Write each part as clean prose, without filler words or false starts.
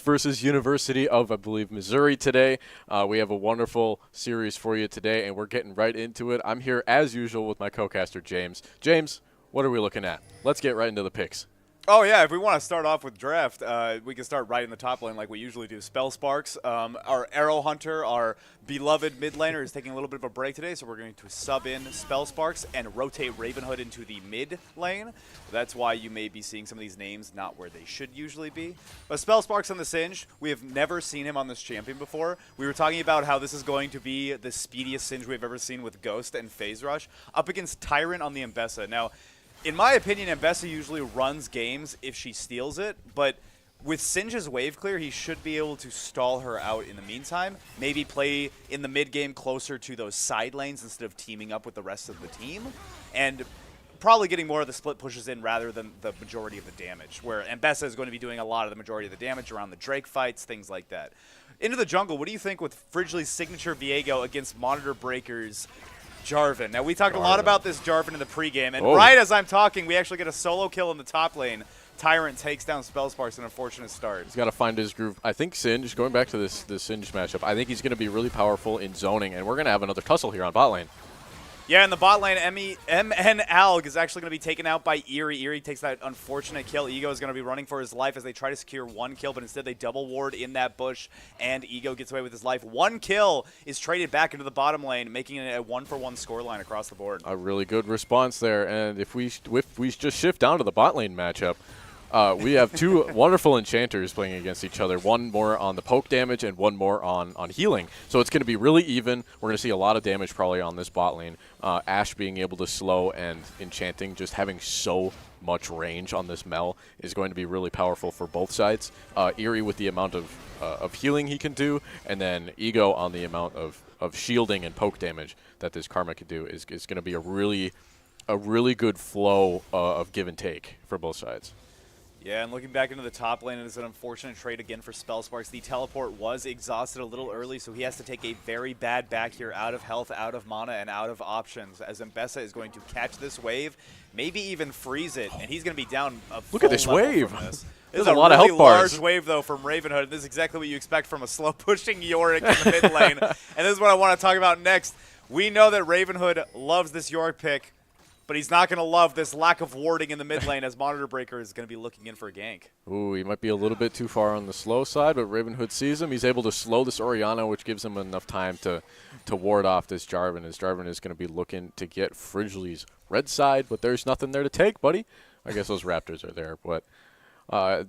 versus University of, I believe, Missouri today. We have a wonderful series for you today, and we're getting right into it. I'm here, as usual, with my co-caster, James. James, what are we looking at? Let's get right into the picks. Oh, yeah, if we want to start off with draft, we can start right in the top lane like we usually do. Spell Sparks, our Arrow Hunter, our beloved mid laner, is taking a little bit of a break today, so we're going to sub in Spell Sparks and rotate Ravenhood into the mid lane. That's why you may be seeing some of these names not where they should usually be. But Spell Sparks on the Singed, we have never seen him on this champion before. We were talking about how this is going to be the speediest Singed we've ever seen with Ghost and Phase Rush, up against Tyrant on the Mbessa. Now, in my opinion, Mbessa usually runs games if she steals it, but with Singe's wave clear, he should be able to stall her out in the meantime, maybe play in the mid game closer to those side lanes instead of teaming up with the rest of the team, and probably getting more of the split pushes in rather than the majority of the damage, where Mbessa is going to be doing a lot of the majority of the damage around the Drake fights, things like that. Into the jungle, what do you think with Fridgley's signature Viego against Monitor Breaker's Jarvan? Now, we talked a lot about this Jarvan in the pregame, and right as I'm talking, we actually get a solo kill in the top lane. Tyrant takes down Spellsparks, an unfortunate start. He's got to find his groove. I think Singe, going back to this Singe matchup, I think he's going to be really powerful in zoning, and we're going to have another tussle here on bot lane. Yeah, in the bot lane, MN Alg is actually going to be taken out by Eerie. Eerie takes that unfortunate kill. Ego is going to be running for his life as they try to secure one kill, but instead they double ward in that bush, and Ego gets away with his life. One kill is traded back into the bottom lane, making it a 1-for-1 scoreline across the board. A really good response there, and if we just shift down to the bot lane matchup, we have two wonderful enchanters playing against each other, one more on the poke damage and one more on healing. So it's going to be really even. We're going to see a lot of damage probably on this bot lane. Ashe being able to slow and enchanting, just having so much range on this Mel is going to be really powerful for both sides. Eerie with the amount of healing he can do, and then Ego on the amount of shielding and poke damage that this Karma can do is going to be a really good flow of give and take for both sides. Yeah, and looking back into the top lane, it is an unfortunate trade again for Spellsparks. The teleport was exhausted a little early, so he has to take a very bad back here, out of health, out of mana, and out of options, as Mbessa is going to catch this wave, maybe even freeze it, and he's going to be down a full Look at this wave. This There's is a lot really of health bars. large wave, though, from Ravenhood. This is exactly what you expect from a slow-pushing Yorick in the mid lane. And this is what I want to talk about next. We know that Ravenhood loves this Yorick pick, but he's not going to love this lack of warding in the mid lane, as Monitor Breaker is going to be looking in for a gank. Ooh, he might be a little bit too far on the slow side, but Ravenhood sees him. He's able to slow this Orianna, which gives him enough time to ward off this Jarvan, as Jarvan is going to be looking to get Fridgley's red side, but there's nothing there to take, buddy. I guess those Raptors are there, but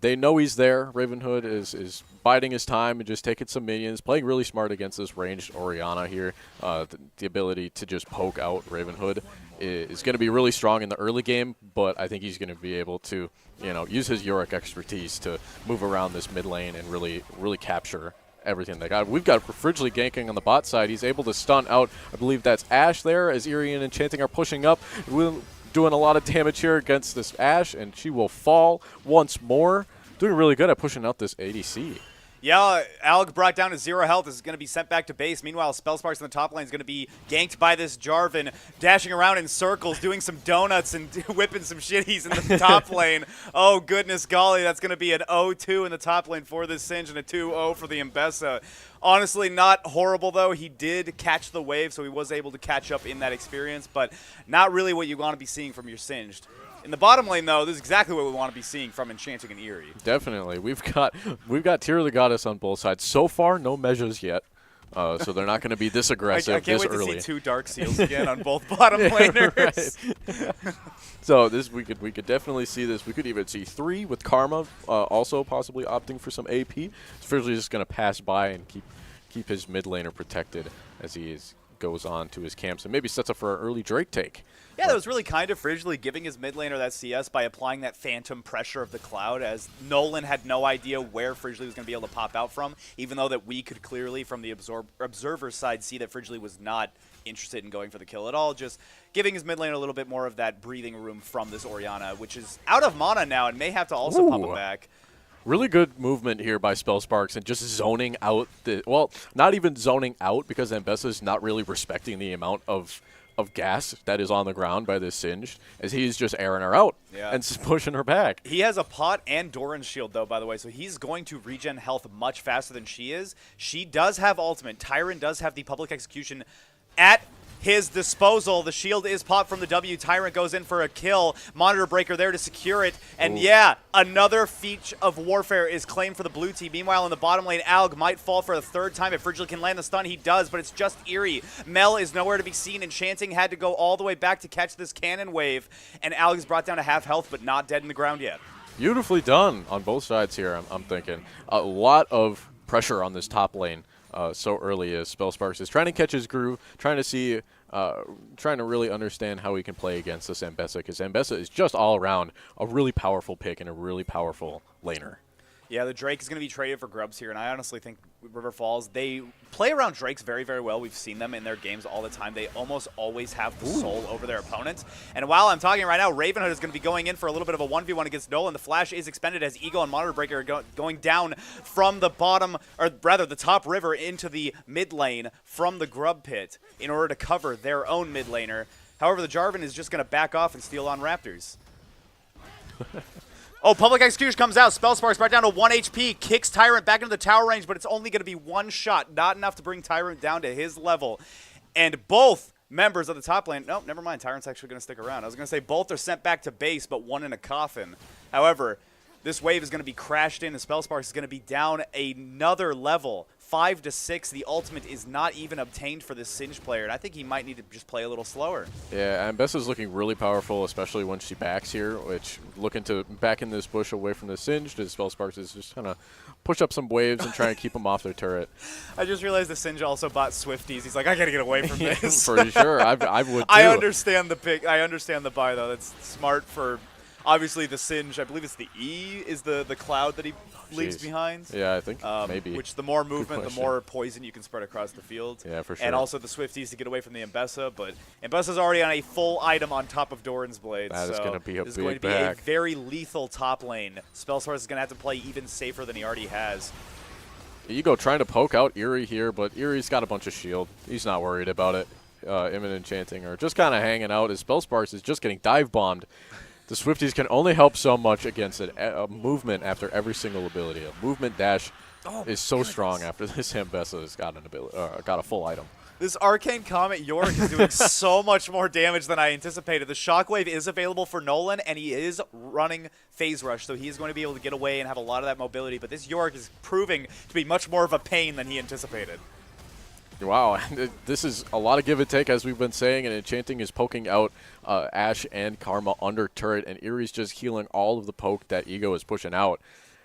they know he's there. Ravenhood is biding his time and just taking some minions, playing really smart against this ranged Orianna here. The ability to just poke out Ravenhood is going to be really strong in the early game, but I think he's going to be able to, use his Yorick expertise to move around this mid lane and really capture everything they got. We've got Fridgley ganking on the bot side. He's able to stun out, I believe that's Ashe there, as Eerie and Enchanting are pushing up. Doing a lot of damage here against this Ashe, and she will fall once more. Doing really good at pushing out this ADC. Yeah, Alg brought down to 0 health. Is going to be sent back to base. Meanwhile, Spellsparks in the top lane is going to be ganked by this Jarvan, dashing around in circles, doing some donuts and whipping some shitties in the top lane. Oh, goodness golly, that's going to be an 0-2 in the top lane for this Singe and a 2-0 for the Mbessa. Honestly, not horrible, though. He did catch the wave, so he was able to catch up in that experience, but not really what you want to be seeing from your Singed. In the bottom lane, though, this is exactly what we want to be seeing from Enchanting and Eerie. Definitely. We've got Tear of the Goddess on both sides. So far, no measures yet. So they're not going to be this aggressive I can't this wait early. to see 2 Dark Seals again on both bottom laners. So we could definitely see this. We could even see 3 with Karma also possibly opting for some AP. Fridgley just going to pass by and keep his mid laner protected as he goes on to his camps and maybe sets up for an early Drake take. Yeah, that was really kind of Fridgley giving his mid laner that CS by applying that phantom pressure of the cloud, as Nolan had no idea where Fridgley was going to be able to pop out from, even though that we could clearly, from the observer side, see that Fridgley was not interested in going for the kill at all, just giving his mid lane a little bit more of that breathing room from this Orianna, which is out of mana now and may have to also pump it back. Really good movement here by Spellsparks and just zoning out not even zoning out, because Mbessa is not really respecting the amount of of gas that is on the ground by this Singed, as he's just airing her out and pushing her back. He has a pot and Doran's shield, though, by the way, so he's going to regen health much faster than she is. She does have ultimate. Tyron does have the public execution at his disposal. The shield is popped from the W. Tyrant goes in for a kill. Monitor Breaker there to secure it. And yeah, another feat of warfare is claimed for the blue team. Meanwhile, in the bottom lane, Alg might fall for the third time. If Frigil can land the stun, he does, but it's just eerie. Mel is nowhere to be seen. Enchanting had to go all the way back to catch this cannon wave. And Alg is brought down to half health, but not dead in the ground yet. Beautifully done on both sides here, I'm thinking. A lot of pressure on this top lane so early as Spellsparks is trying to catch his groove, trying to see, trying to really understand how he can play against this Ambessa, because Ambessa is just all around a really powerful pick and a really powerful laner. Yeah, the Drake is going to be traded for Grubs here, and I honestly think River Falls, they play around Drakes very, very well. We've seen them in their games all the time. They almost always have the soul over their opponents. And while I'm talking right now, Ravenhood is going to be going in for a little bit of a 1v1 against Nolan. The flash is expended as Eagle and Monitor Breaker are going down from the bottom, or rather the top river into the mid lane from the Grub pit in order to cover their own mid laner. However, the Jarvan is just going to back off and steal on Raptors. Oh, Public Execution comes out. Spellsparks right down to 1 HP. Kicks Tyrant back into the tower range, but it's only going to be one shot. Not enough to bring Tyrant down to his level. And both members of the top lane... Nope, never mind. Tyrant's actually going to stick around. I was going to say both are sent back to base, but one in a coffin. However, this wave is going to be crashed in, and Spellsparks is going to be down another level. 5 to 6. The ultimate is not even obtained for this Singed player, and I think he might need to just play a little slower. Yeah, and Bessa's looking really powerful, especially when she backs here, which looking to back in this bush away from the Singed, as Spellsparks is just kind of push up some waves and try and keep them off their turret. I just realized the Singed also bought Swifties. He's like, I got to get away from this. For sure. I would too. I understand the pick. I understand the buy, though. That's smart for... Obviously, the Singed, I believe it's the E, is the cloud that he leaves behind. Yeah, I think maybe. Which the more movement, the more poison you can spread across the field. Yeah, for sure. And also the Swifties to get away from the Ambessa, but Ambessa's already on a full item on top of Doran's Blade. That is going to be a this big is going to be back. a very lethal top lane. Spellsource is going to have to play even safer than he already has. Ego trying to poke out Eerie here, but Eerie's got a bunch of shield. He's not worried about it. Imminent Enchanting or just kind of hanging out as Spellsparks is just getting dive bombed. The Swifties can only help so much against it. A movement after every single ability. A movement dash is so strong after this Ambessa has got an ability, got a full item. This Arcane Comet Yorick is doing so much more damage than I anticipated. The Shockwave is available for Nolan, and he is running Phase Rush, so he is going to be able to get away and have a lot of that mobility. But this Yorick is proving to be much more of a pain than he anticipated. Wow, this is a lot of give and take, as we've been saying, and Enchanting is poking out Ashe and Karma under turret, and Eerie's just healing all of the poke that Ego is pushing out.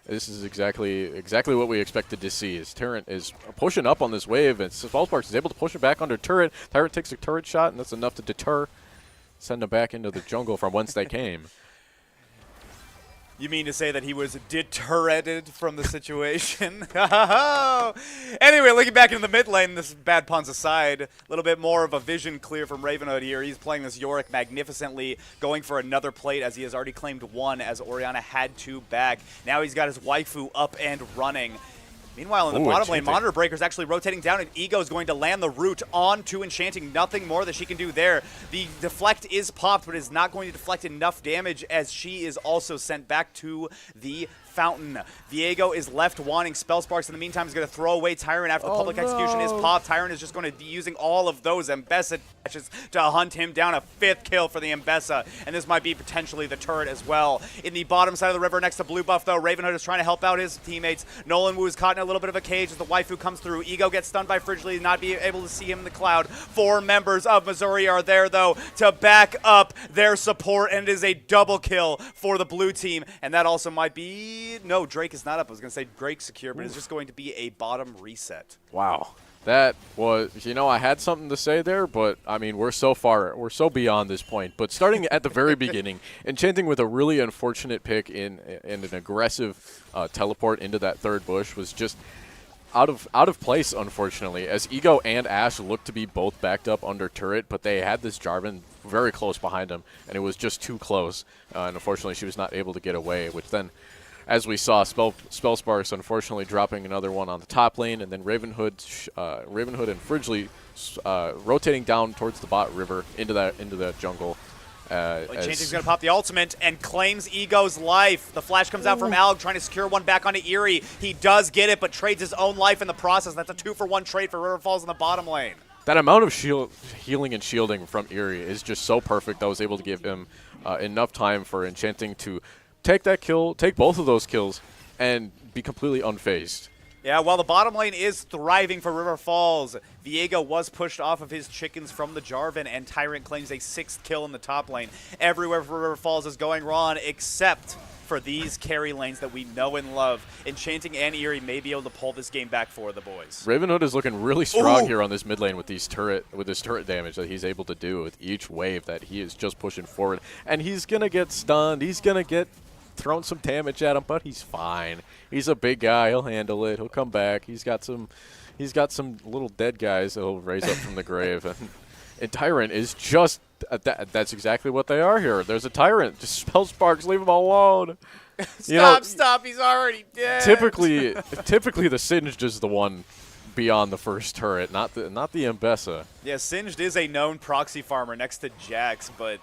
This is exactly what we expected to see. As Tyrant is pushing up on this wave, and Spellsparks is able to push it back under turret. Tyrant takes a turret shot, and that's enough to deter, send them back into the jungle from whence they came. You mean to say that he was deterred from the situation? Anyway, looking back into the mid lane, this bad puns aside, a little bit more of a vision clear from Ravenhood here. He's playing this Yorick magnificently, going for another plate as he has already claimed one as Orianna had two back. Now he's got his waifu up and running. Meanwhile, in the bottom lane, Monitor Breaker is actually rotating down, and Ego is going to land the root onto Enchanting. Nothing more that she can do there. The deflect is popped, but is not going to deflect enough damage as she is also sent back to the fountain. Viego is left wanting. Spellsparks in the meantime is going to throw away Tyrant after the public execution is popped. Tyrant is just going to be using all of those Ambessa dashes to hunt him down. A 5th kill for the Ambessa, and this might be potentially the turret as well. In the bottom side of the river next to Blue Buff, though, Ravenhood is trying to help out his teammates. Nolan Wu is caught in a little bit of a cage as the waifu comes through. Ego gets stunned by Frigidly, not be able to see him in the cloud. 4 members of Missouri are there, though, to back up their support, and it is a double kill for the blue team, and that also might be... No, Drake is not up. I was going to say Drake secure, but it's just going to be a bottom reset. Wow. That was, I had something to say there, but, I mean, we're so beyond this point. But starting at the very beginning, Enchanting with a really unfortunate pick in an aggressive teleport into that third bush was just out of place, unfortunately, as Ego and Ashe looked to be both backed up under turret, but they had this Jarvan very close behind them, and it was just too close. And unfortunately, she was not able to get away, which then as we saw, Spellsparks unfortunately dropping another one on the top lane, and then Ravenhood and Fridgley rotating down towards the bot river into that jungle. Chanting's going to pop the ultimate and claims Ego's life. The flash comes out from Alg, trying to secure one back onto Eerie. He does get it, but trades his own life in the process. That's a 2-for-1 trade for River Falls in the bottom lane. That amount of healing and shielding from Eerie is just so perfect. That was able to give him enough time for Enchanting to take that kill, take both of those kills, and be completely unfazed. Yeah, while the bottom lane is thriving for River Falls, Viego was pushed off of his chickens from the Jarvan, and Tyrant claims a 6th kill in the top lane. Everywhere for River Falls is going wrong, except for these carry lanes that we know and love. Enchanting and Eerie may be able to pull this game back for the boys. Ravenhood is looking really strong here on this mid lane with this turret damage that he's able to do with each wave that he is just pushing forward. And he's going to get stunned. He's going to get thrown some damage at him, but he's fine. He's a big guy. He'll handle it. He'll come back. He's got some little dead guys that he'll raise up from the grave. And Tyrant is just that's exactly what they are here. There's a Tyrant. Just Spellsparks, leave him alone. Stop, he's already dead. Typically the Singed is the one beyond the first turret, not the Mbessa. Yeah, Singed is a known proxy farmer next to Jax, but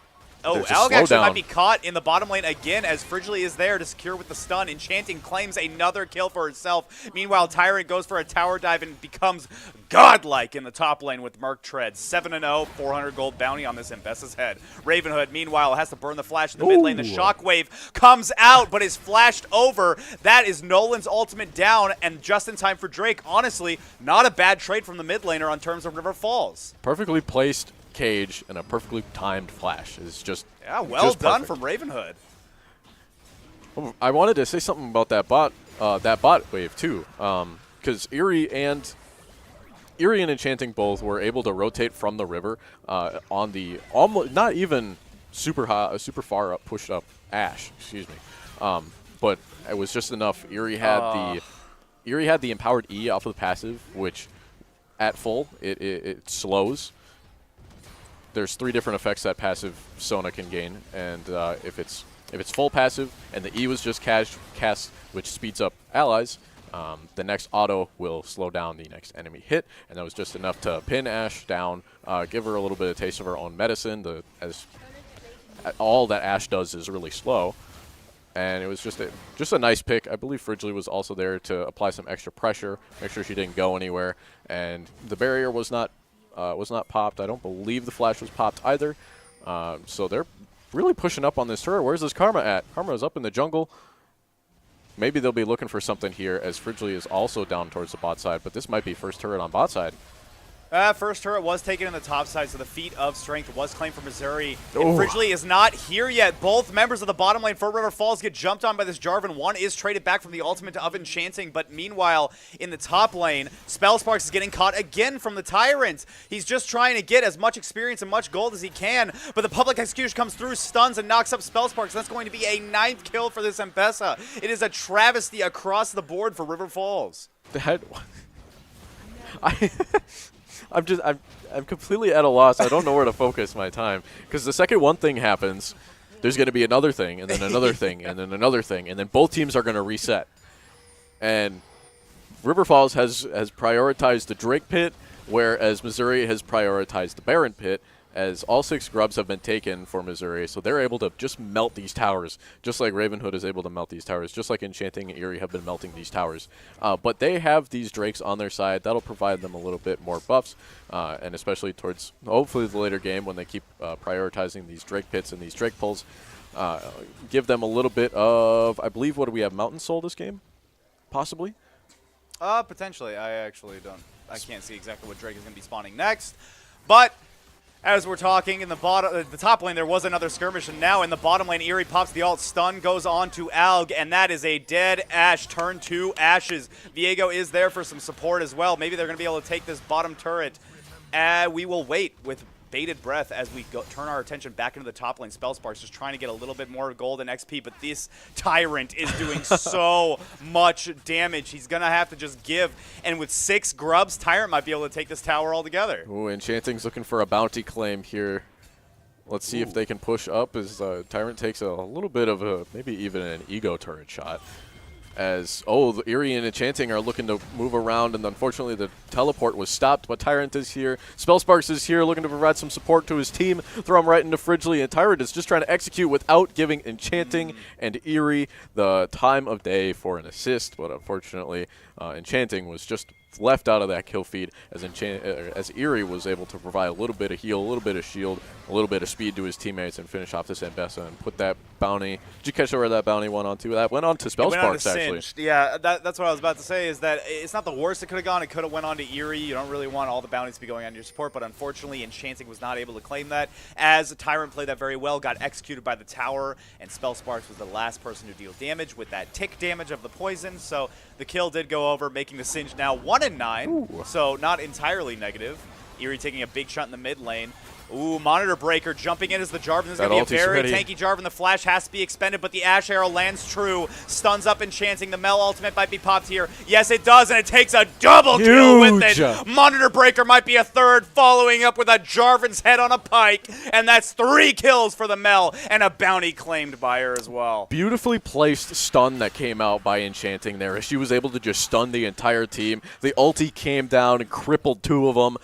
There's a Alg actually slowdown. might be caught in the bottom lane again as Fridgley is there to secure with the stun. Enchanting claims another kill for herself. Meanwhile, Tyrant goes for a tower dive and becomes godlike in the top lane with Merc Tread. 7-0, 400 gold bounty on this Mbessa's head. Ravenhood, meanwhile, has to burn the flash in the mid lane. The shockwave comes out, but is flashed over. That is Nolan's ultimate down, and just in time for Drake. Honestly, not a bad trade from the mid laner on terms of River Falls. Perfectly placed cage and a perfectly timed flash is just well just done perfect. from Ravenhood. I wanted to say something about that bot wave too, because Eerie and Enchanting both were able to rotate from the river on the almost not even super far up pushed up Ashe, excuse me, but it was just enough. Eerie had the empowered E off of the passive, which at full it slows. There's 3 different effects that passive Sona can gain, and if it's full passive and the E was just cast, which speeds up allies, the next auto will slow down the next enemy hit, and that was just enough to pin Ashe down, give her a little bit of taste of her own medicine. As all that Ashe does is really slow, and it was just a nice pick. I believe Fridgley was also there to apply some extra pressure, make sure she didn't go anywhere, and the barrier was not popped. I don't believe the flash was popped either. So they're really pushing up on this turret. Where's this Karma at? Karma is up in the jungle. Maybe they'll be looking for something here as Fridgley is also down towards the bot side, but this might be first turret on bot side. First turret was taken in the top side, so the feat of strength was claimed for Missouri. And Fridgley is not here yet. Both members of the bottom lane for River Falls get jumped on by this Jarvan. One is traded back from the ultimate of Enchanting, but meanwhile, in the top lane, Spellsparks is getting caught again from the Tyrant. He's just trying to get as much experience and much gold as he can, but the public execution comes through, stuns, and knocks up Spellsparks. That's going to be a 9th kill for this Mbessa. It is a travesty across the board for River Falls. I'm completely at a loss. I don't know where to focus my time, because the second one thing happens, there's going to be another thing, and then another thing, and then another thing, and then both teams are going to reset. And River Falls has prioritized the Drake pit, whereas Missouri has prioritized the Baron pit, as all 6 grubs have been taken for Missouri, so they're able to just melt these towers, just like Ravenhood is able to melt these towers, just like Enchanting and Eerie have been melting these towers. But they have these Drakes on their side. That'll provide them a little bit more buffs, and especially towards, hopefully, the later game when they keep prioritizing these Drake pits and these Drake pulls, give them a little bit of, I believe, what do we have, Mountain Soul this game? Possibly? Potentially. I can't see exactly what Drake is going to be spawning next, but as we're talking, in the top lane, there was another skirmish, and now in the bottom lane, Eerie pops the ult, stun goes on to Alg, and that is a dead Ashe, turn 2 Ashes. Viego is there for some support as well. Maybe they're going to be able to take this bottom turret. We will wait with bated breath as we turn our attention back into the top lane. Spellsparks just trying to get a little bit more gold and XP, but this Tyrant is doing so much damage. He's going to have to just give, and with 6 grubs, Tyrant might be able to take this tower altogether. Ooh, Enchanting's looking for a bounty claim here. Let's see if they can push up as Tyrant takes a little bit of maybe even an ego turret shot. as, the Eerie and Enchanting are looking to move around, and unfortunately the teleport was stopped, but Tyrant is here. Spellsparks is here looking to provide some support to his team, throw him right into Fridgely, and Tyrant is just trying to execute without giving Enchanting and Eerie the time of day for an assist, but unfortunately Enchanting was just left out of that kill feed as Eerie was able to provide a little bit of heal, a little bit of shield, a little bit of speed to his teammates and finish off this Ambessa and put that bounty. Did you catch where that bounty went on to? That went on to Spellsparks, actually. Yeah, that's what I was about to say, is that it's not the worst it could have gone. It could have went on to Eerie. You don't really want all the bounties to be going on your support, but unfortunately Enchanting was not able to claim that, as Tyrant played that very well, got executed by the tower, and Spellsparks was the last person to deal damage with that tick damage of the poison, so the kill did go over, making the Singe now 1-9, Ooh. so not entirely negative. Eerie taking a big shot in the mid lane. Ooh, Monitor Breaker jumping in as the Jarvan. This is going to be a very tanky Jarvan. The flash has to be expended, but the Ash Arrow lands true. Stuns up Enchanting. The Mel ultimate might be popped here. Yes, it does, and it takes a double kill with it. Monitor Breaker might be a third, following up with a Jarvan's head on a pike, and that's 3 kills for the Mel, and a bounty claimed by her as well. Beautifully placed stun that came out by Enchanting there. She was able to just stun the entire team. The ulti came down and crippled 2 of them.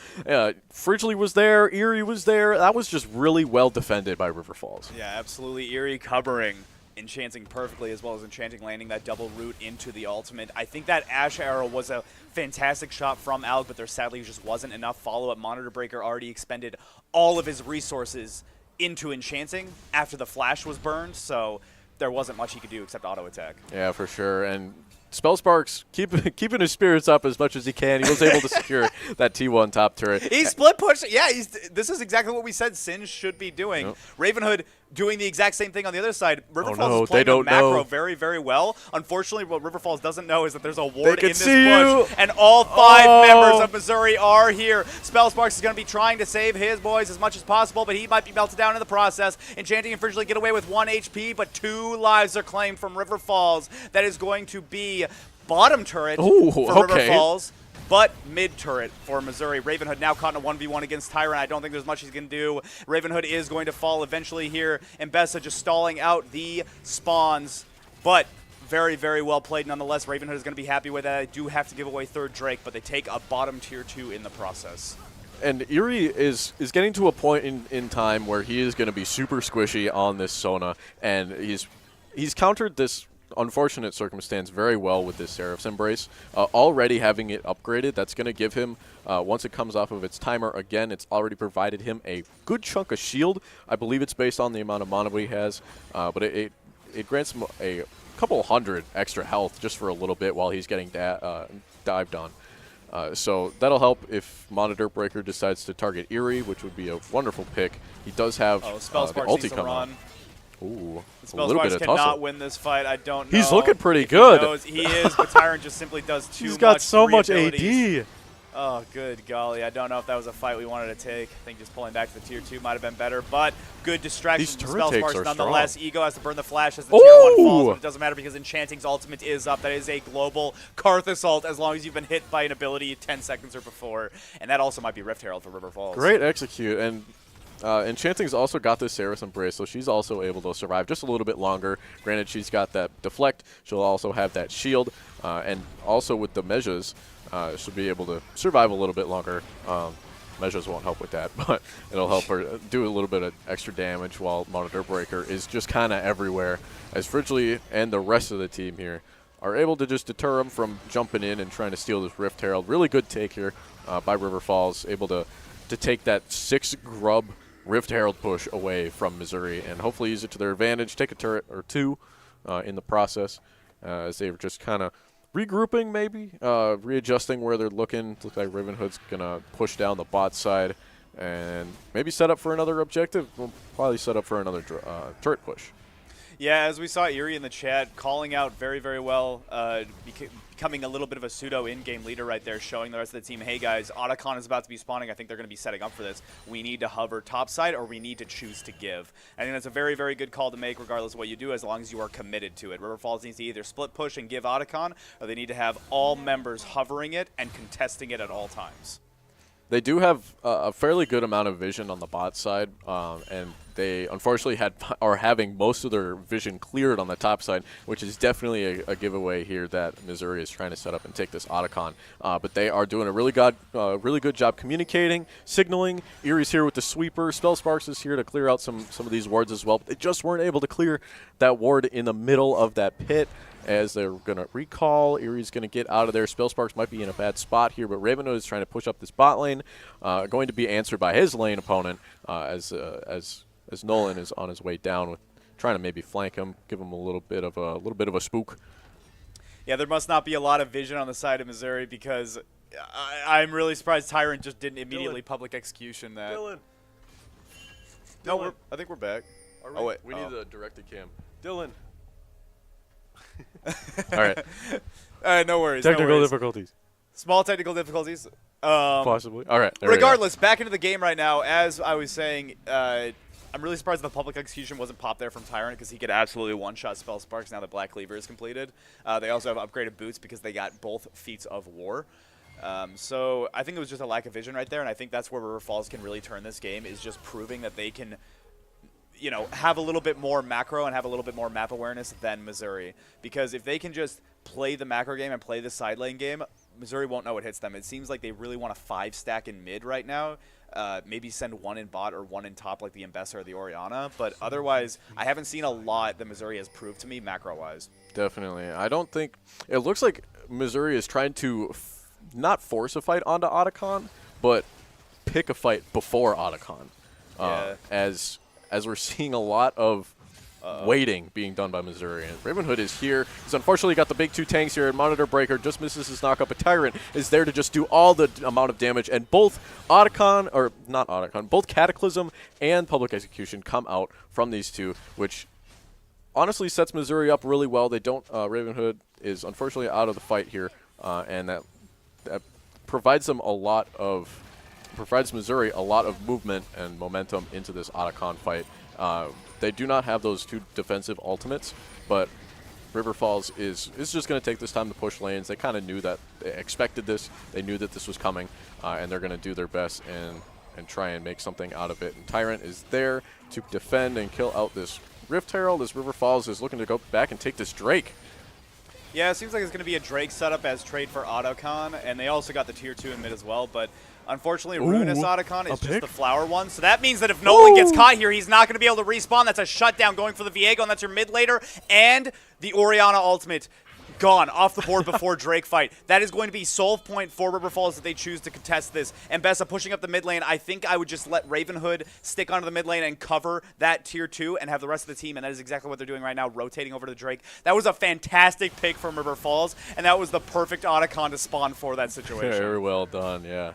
Fridgely was there, Eerie was there. That was just really well defended by River Falls. Yeah, absolutely. Eerie covering Enchanting perfectly, as well as Enchanting landing that double root into the ultimate. I think that Ash Arrow was a fantastic shot from Alg, but there sadly just wasn't enough follow-up. Monitor Breaker already expended all of his resources into Enchanting after the flash was burned, so there wasn't much he could do except auto-attack. Yeah, for sure. And Spellsparks keeping his spirits up as much as he can. He was able to secure that T1 top turret. He split pushed. Yeah, this is exactly what we said Sin should be doing. Yep. Ravenhood doing the exact same thing on the other side. River Falls is playing the macro very, very well. Unfortunately, what River Falls doesn't know is that there's a ward in this push, and all 5 members of Missouri are here. Spellsparks is going to be trying to save his boys as much as possible, but he might be melted down in the process. Enchanting and Fridgely get away with 1 HP, but 2 lives are claimed from River Falls. That is going to be bottom turret for River Falls, but mid turret for Missouri. Ravenhood now caught in a 1v1 against Tyrant. I don't think there's much he's going to do. Ravenhood is going to fall eventually here. Ambessa just stalling out the spawns, but very, very well played nonetheless. Ravenhood is going to be happy with that. I do have to give away 3rd Drake, but they take a bottom tier 2 in the process. And Eerie is getting to a point in time where he is going to be super squishy on this Sona, and he's countered this unfortunate circumstance very well with this Seraph's Embrace. Already having it upgraded, that's going to give him, once it comes off of its timer again, it's already provided him a good chunk of shield. I believe it's based on the amount of mana he has, but it grants him a couple hundred extra health just for a little bit while he's getting dived on. So that'll help if Monitor Breaker decides to target Eerie, which would be a wonderful pick. He does have the ulti coming on. Ooh, a little bit of tussle. Cannot win this fight. I don't know. He's looking pretty good. He is, but Tyrant just simply does too much. He's got so much AD. Oh, good golly. I don't know if that was a fight we wanted to take. I think just pulling back to the tier 2 might have been better, but good distraction from Spellsparks nonetheless. Strong. Ego has to burn the flash as the tier 1 falls, but it doesn't matter because Enchanting's ultimate is up. That is a global Karthus ult as long as you've been hit by an ability 10 seconds or before, and that also might be Rift Herald for River Falls. Great execute, and Enchanting's also got this Seraph's Embrace, so she's also able to survive just a little bit longer. Granted, she's got that deflect. She'll also have that shield, and also with the measures, she'll be able to survive a little bit longer. Measures won't help with that, but it'll help her do a little bit of extra damage while Monitor Breaker is just kind of everywhere, as Fridgely and the rest of the team here are able to just deter him from jumping in and trying to steal this Rift Herald. Really good take here by River Falls, able to take that 6 grub Rift Herald push away from Missouri and hopefully use it to their advantage, take a turret or 2 in the process, as they're just kind of regrouping maybe, readjusting where they're looking. Looks like Ravenhood's going to push down the bot side and maybe set up for another objective. We'll probably set up for another turret push. Yeah, as we saw Eerie in the chat, calling out very, very well, becoming a little bit of a pseudo in-game leader right there, showing the rest of the team, hey guys, Otacon is about to be spawning. I think they're going to be setting up for this. We need to hover topside or we need to choose to give. I think that's a very, very good call to make regardless of what you do, as long as you are committed to it. River Falls needs to either split push and give Otacon, or they need to have all members hovering it and contesting it at all times. They do have a fairly good amount of vision on the bot side, and they unfortunately are having most of their vision cleared on the top side, which is definitely a giveaway here that Missouri is trying to set up and take this Otacon. But they are doing a really good job communicating, signaling. Erie's here with the sweeper. Spellsparks is here to clear out some of these wards as well. But they just weren't able to clear that ward in the middle of that pit. As they're going to recall, Erie's going to get out of there. Spellsparks might be in a bad spot here, but Ravenhood is trying to push up this bot lane, going to be answered by his lane opponent as Nolan is on his way down, with trying to maybe flank him, give him a little bit of a spook. Yeah, there must not be a lot of vision on the side of Missouri, because I'm really surprised Tyrant just didn't immediately public execution that. Dylan. No, I think we're back. Oh wait, we need the directed cam. Dylan. All right. No worries. Technical difficulties. Small technical difficulties. Possibly. All right. Regardless, back into the game right now. As I was saying, I'm really surprised the public execution wasn't popped there from Tyrant, because he could absolutely one-shot Spellsparks now that Black Cleaver is completed. They also have upgraded boots because they got both feats of war. So I think it was just a lack of vision right there, and I think that's where River Falls can really turn this game, is just proving that they can, have a little bit more macro and have a little bit more map awareness than Missouri. Because if they can just play the macro game and play the side lane game, Missouri won't know what hits them. It seems like they really want a 5-stack in mid right now. Maybe send one in bot or one in top like the Mbessa or the Orianna. But otherwise, I haven't seen a lot that Missouri has proved to me macro-wise. Definitely. I don't think – it looks like Missouri is trying to not force a fight onto Otacon, but pick a fight before Otacon. Yeah. As we're seeing a lot of waiting being done by Missouri. And Ravenhood is here. He's unfortunately got the big 2 tanks here, and Monitor Breaker just misses his knock up. A Tyrant is there to just do all the amount of damage, and both both Cataclysm and Public Execution come out from these two, which honestly sets Missouri up really well. They don't, Ravenhood is unfortunately out of the fight here, and that provides them provides Missouri a lot of movement and momentum into this Otacon fight. They do not have those 2 defensive ultimates, but River Falls is just going to take this time to push lanes. They kind of knew that. They expected this. They knew that this was coming, and they're going to do their best and try and make something out of it. And Tyrant is there to defend and kill out this Rift Herald, as River Falls is looking to go back and take this Drake. Yeah, it seems like it's going to be a Drake setup as trade for Otacon, and they also got the tier 2 in mid as well, but unfortunately, Ruinous Otacon is just the flower one, so that means that if Nolan gets caught here, he's not going to be able to respawn. That's a shutdown going for the Viego, and that's your mid laner, and the Orianna ultimate gone off the board before Drake fight. That is going to be solve point for River Falls if they choose to contest this. And Mbessa pushing up the mid lane. I think I would just let Ravenhood stick onto the mid lane and cover that tier 2 and have the rest of the team, and that is exactly what they're doing right now, rotating over to Drake. That was a fantastic pick from River Falls, and that was the perfect Otacon to spawn for that situation. Very well done, yeah.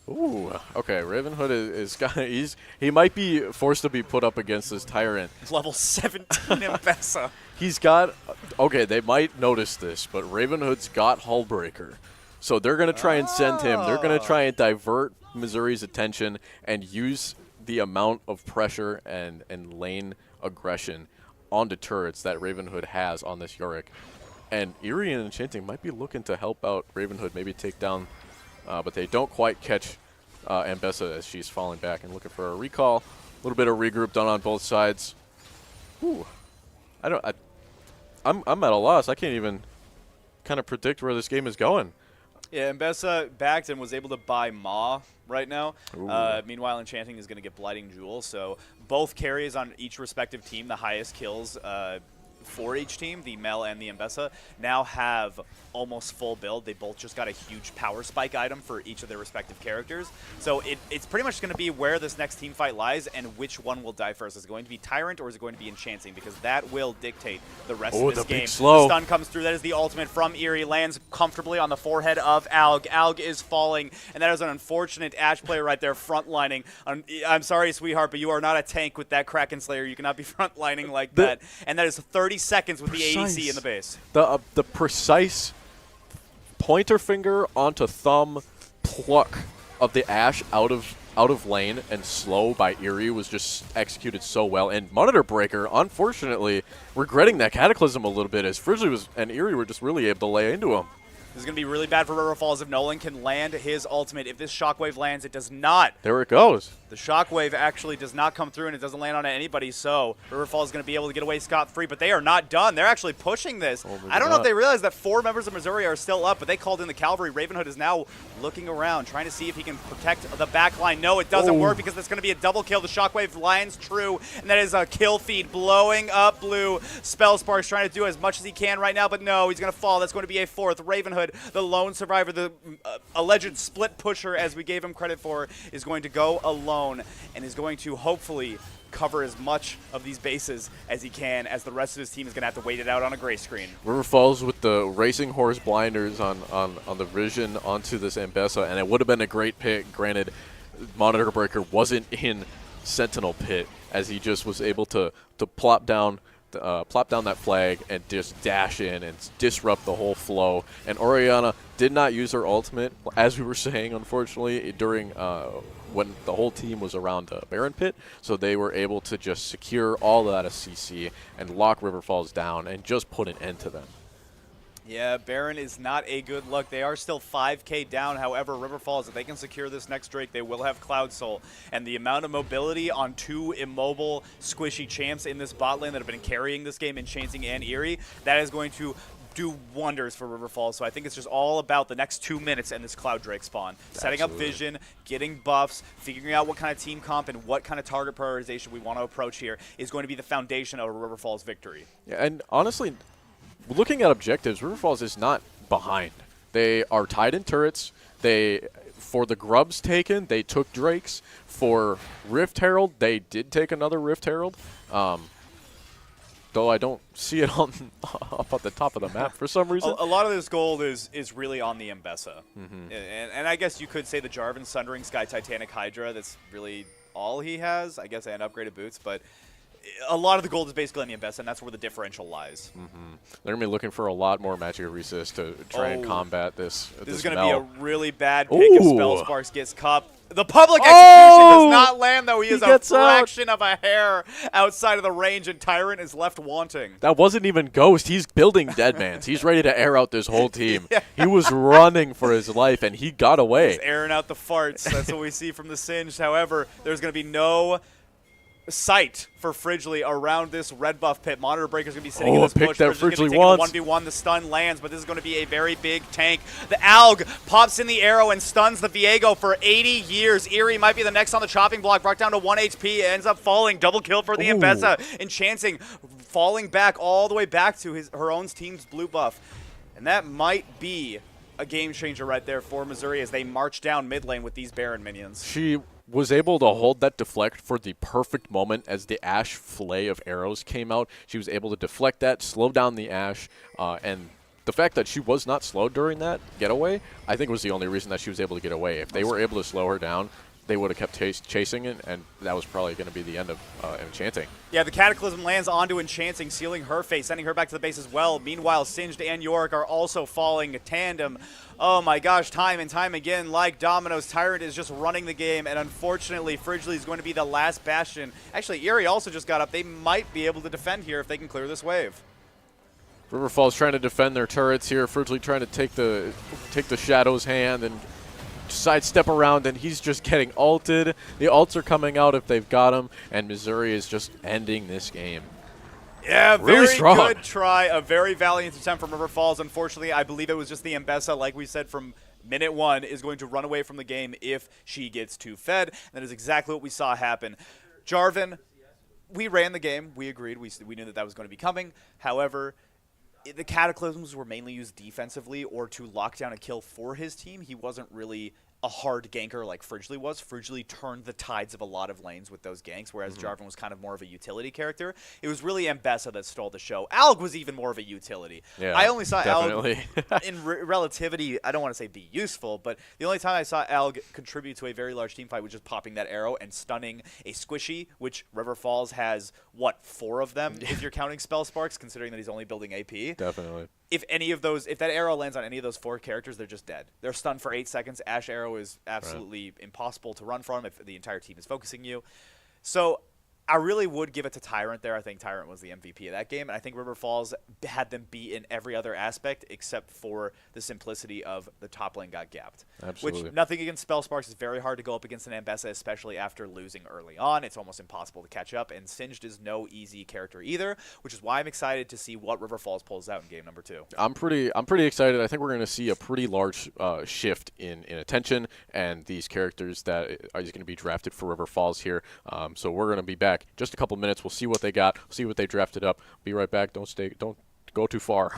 Ooh, okay. Ravenhood he might be forced to be put up against this Tyrant. Level 17 Mbessa. He's got they might notice this, but Ravenhood's got Hullbreaker. So they're going to try and send him. They're going to try and divert Missouri's attention and use the amount of pressure and lane aggression onto turrets that Ravenhood has on this Yorick. And Erie and Enchanting might be looking to help out Ravenhood, maybe take down, but they don't quite catch Mbessa as she's falling back and looking for a recall. A little bit of regroup done on both sides. Ooh. I'm at a loss. I can't even kind of predict where this game is going. Yeah, Mbessa backed and was able to buy Ma right now. Meanwhile, Enchanting is going to get Blighting Jewel. So both carries on each respective team, the highest kills for each team, the Mel and the Mbessa, now have almost full build. They both just got a huge power spike item for each of their respective characters. So it's pretty much going to be where this next team fight lies and which one will die first. Is it going to be Tyrant or is it going to be Enchanting? Because that will dictate the rest of this game. Big slow. The stun comes through. That is the ultimate from Erie. Lands comfortably on the forehead of Alg. Alg is falling, and that is an unfortunate Ashe player right there frontlining. I'm sorry, sweetheart, but you are not a tank with that Kraken Slayer. You cannot be frontlining like that. And that is 30 seconds with the ADC in the base. The precise pointer finger onto thumb pluck of the Ashe out of lane and slow by Erie was just executed so well. And Monitor Breaker, unfortunately, regretting that Cataclysm a little bit as Frizzly and Erie were just really able to lay into him. This is going to be really bad for River Falls if Nolan can land his ultimate. If this Shockwave lands, it does not. There it goes. The Shockwave actually does not come through, and it doesn't land on anybody, so River Falls is going to be able to get away scot-free, but they are not done. They're actually pushing this. I don't know if they realize that 4 members of Missouri are still up, but they called in the cavalry. Ravenhood is now looking around, trying to see if he can protect the back line. No, it doesn't work because that's going to be a double kill. The Shockwave lands true, and that is a kill feed blowing up blue. Spellspark's trying to do as much as he can right now, but no, he's going to fall. That's going to be a 4th. Ravenhood, the lone survivor, the alleged split pusher, as we gave him credit for, is going to go alone and is going to hopefully cover as much of these bases as he can, as the rest of his team is going to have to wait it out on a gray screen. River Falls with the racing horse blinders on the vision onto this Ambessa, and it would have been a great pick. Granted, Monitor Breaker wasn't in Sentinel Pit, as he just was able to plop down that flag and just dash in and disrupt the whole flow. And Orianna did not use her ultimate, as we were saying, unfortunately, during when the whole team was around Baron Pit, so they were able to just secure all of that as CC and lock River Falls down and just put an end to them. Yeah, Baron is not a good look. They are still 5k down. However, River Falls, if they can secure this next Drake, they will have Cloud Soul. And the amount of mobility on 2 immobile, squishy champs in this bot lane that have been carrying this game in Chancing and Eerie, that is going to do wonders for River Falls. So I think it's just all about the next 2 minutes and this Cloud Drake spawn. Setting up vision, getting buffs, figuring out what kind of team comp and what kind of target prioritization we want to approach here is going to be the foundation of a River Falls victory. Yeah, and honestly, looking at objectives, River Falls is not behind. They are tied in turrets. For the grubs taken, they took Drakes. For Rift Herald, they did take another Rift Herald. Though I don't see it up at the top of the map for some reason. A lot of this gold is really on the Ambessa. And I guess you could say the Jarvan, Sundering, Sky Titanic, Hydra, that's really all he has. I guess, and upgraded boots, but a lot of the gold is basically on the Ambessa, and that's where the differential lies. They're going to be looking for a lot more magic resist to try and combat this. This is going to be a really bad pick if Spellsparks gets cupped. The public execution does not land, though. He is a fraction of a hair outside of the range, and Tyrant is left wanting. That wasn't even Ghost. He's building Deadmans. He's ready to air out this whole team. He was running for his life, and he got away. He's airing out the farts. That's what we see from the Singed. However, there's going to be no sight for Fridgley around this red buff pit. Monitor Breaker's going to be sitting in this bush. Fridgley wants. 1v1. The stun lands, but this is going to be a very big tank. The Alg pops in the arrow and stuns the Viego for 80 years. Eerie might be the next on the chopping block. Brought down to 1 HP. Ends up falling. Double kill for the Ambessa. Enchanting, falling back all the way back to her own team's blue buff. And that might be a game changer right there for Missouri as they march down mid lane with these Baron minions. She was able to hold that deflect for the perfect moment as the Ashe flay of arrows came out. She was able to deflect that, slow down the Ashe, and the fact that she was not slowed during that getaway, I think was the only reason that she was able to get away. If they were able to slow her down, they would have kept chasing it, and that was probably going to be the end of Enchanting. Yeah, the Cataclysm lands onto Enchanting, sealing her fate, sending her back to the base as well. Meanwhile, Singed and Yorick are also falling tandem. Oh my gosh, time and time again, like dominoes, Tyrant is just running the game, and unfortunately, Fridgley is going to be the last bastion. Actually, Eerie also just got up. They might be able to defend here if they can clear this wave. River Falls trying to defend their turrets here. Fridgley trying to take the Shadow's hand and sidestep around, and he's just getting ulted. The ults are coming out if they've got him, and Missouri is just ending this game. Yeah, really very strong. Good try. A very valiant attempt from River Falls. Unfortunately, I believe it was just the Ambessa, like we said from minute 1, is going to run away from the game if she gets too fed. That is exactly what we saw happen. Jarvan, we ran the game. We agreed. We knew that was going to be coming. However, the Cataclysms were mainly used defensively or to lock down a kill for his team. He wasn't really a hard ganker like Fridgley was. Fridgley turned the tides of a lot of lanes with those ganks, whereas Jarvan was kind of more of a utility character. It was really Ambessa that stole the show. Alg was even more of a utility. Yeah, I only saw definitely. Alg in relativity, I don't want to say be useful, but the only time I saw Alg contribute to a very large team fight was just popping that arrow and stunning a squishy, which River Falls has, what, 4 of them if you're counting Spellsparks, considering that he's only building AP. Definitely. If that arrow lands on any of those 4 characters, they're just dead. They're stunned for 8 seconds. Ashe arrow is absolutely impossible to run from if the entire team is focusing you. So I really would give it to Tyrant there. I think Tyrant was the MVP of that game, and I think River Falls had them beat in every other aspect except for the simplicity of the top lane got gapped. Absolutely. Which, nothing against Spellsparks, is very hard to go up against an Ambessa, especially after losing early on. It's almost impossible to catch up, and Singed is no easy character either, which is why I'm excited to see what River Falls pulls out in game number 2. I'm pretty excited. I think we're going to see a pretty large shift in attention and these characters that are going to be drafted for River Falls here. So we're going to be back just a couple minutes. We'll see what they got. See what they drafted up. Be right back. Don't go too far.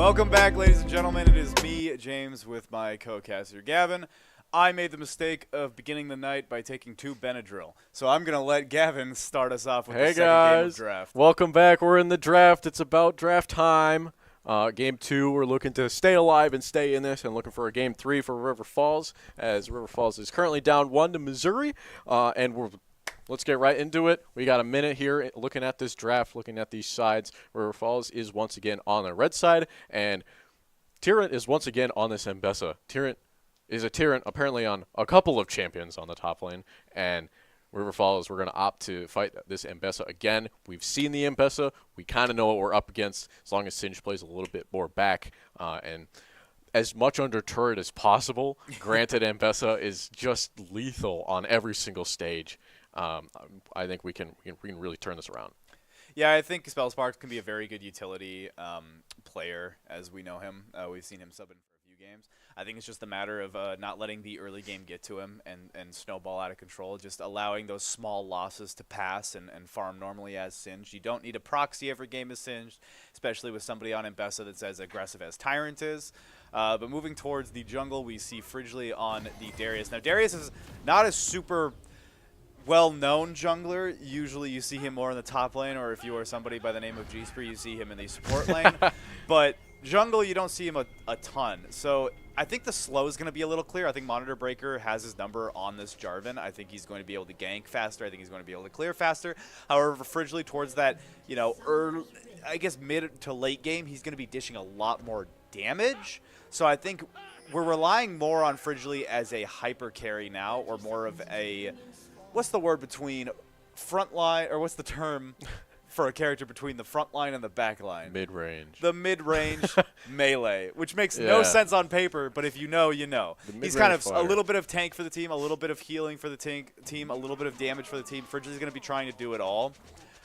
Welcome back, ladies and gentlemen. It is me, James, with my co-caster, Gavin. I made the mistake of beginning the night by taking 2 Benadryl. So I'm going to let Gavin start us off with the second game of draft. Welcome back. We're in the draft. It's about draft time. Game 2, we're looking to stay alive and stay in this and looking for a game 3 for River Falls, as River Falls is currently down 1 to Missouri. Let's get right into it. We got a minute here looking at this draft, looking at these sides. River Falls is once again on the red side, and Tyrant is once again on this Mbessa. Tyrant is a Tyrant apparently on a couple of champions on the top lane, and River Falls, we're going to opt to fight this Mbessa again. We've seen the Mbessa. We kind of know what we're up against as long as Singe plays a little bit more back. And as much under turret as possible, granted Mbessa is just lethal on every single stage. I think we can really turn this around. Yeah, I think Spellsparks can be a very good utility player as we know him. We've seen him sub in for a few games. I think it's just a matter of not letting the early game get to him and snowball out of control, just allowing those small losses to pass and farm normally as Singed. You don't need a proxy every game as Singed, especially with somebody on Mbessa that's as aggressive as Tyrant is. But moving towards the jungle, we see Fridgley on the Darius. Now, Darius is not a super well-known jungler. Usually you see him more in the top lane, or if you are somebody by the name of G-Spree, you see him in the support lane. But jungle, you don't see him a ton. So I think the slow is going to be a little clear. I think Monitor Breaker has his number on this Jarvan. I think he's going to be able to gank faster. I think he's going to be able to clear faster. However, Fridgley towards that, early, I guess mid to late game, he's going to be dishing a lot more damage. So I think we're relying more on Fridgley as a hyper carry now, or more of a, what's the word between front line, or what's the term for a character between the front line and the back line? Mid-range. The mid-range melee, which makes no sense on paper, but if you know, you know. He's kind of a little bit of tank for the team, a little bit of healing for the team, a little bit of damage for the team. Fridgley's going to be trying to do it all.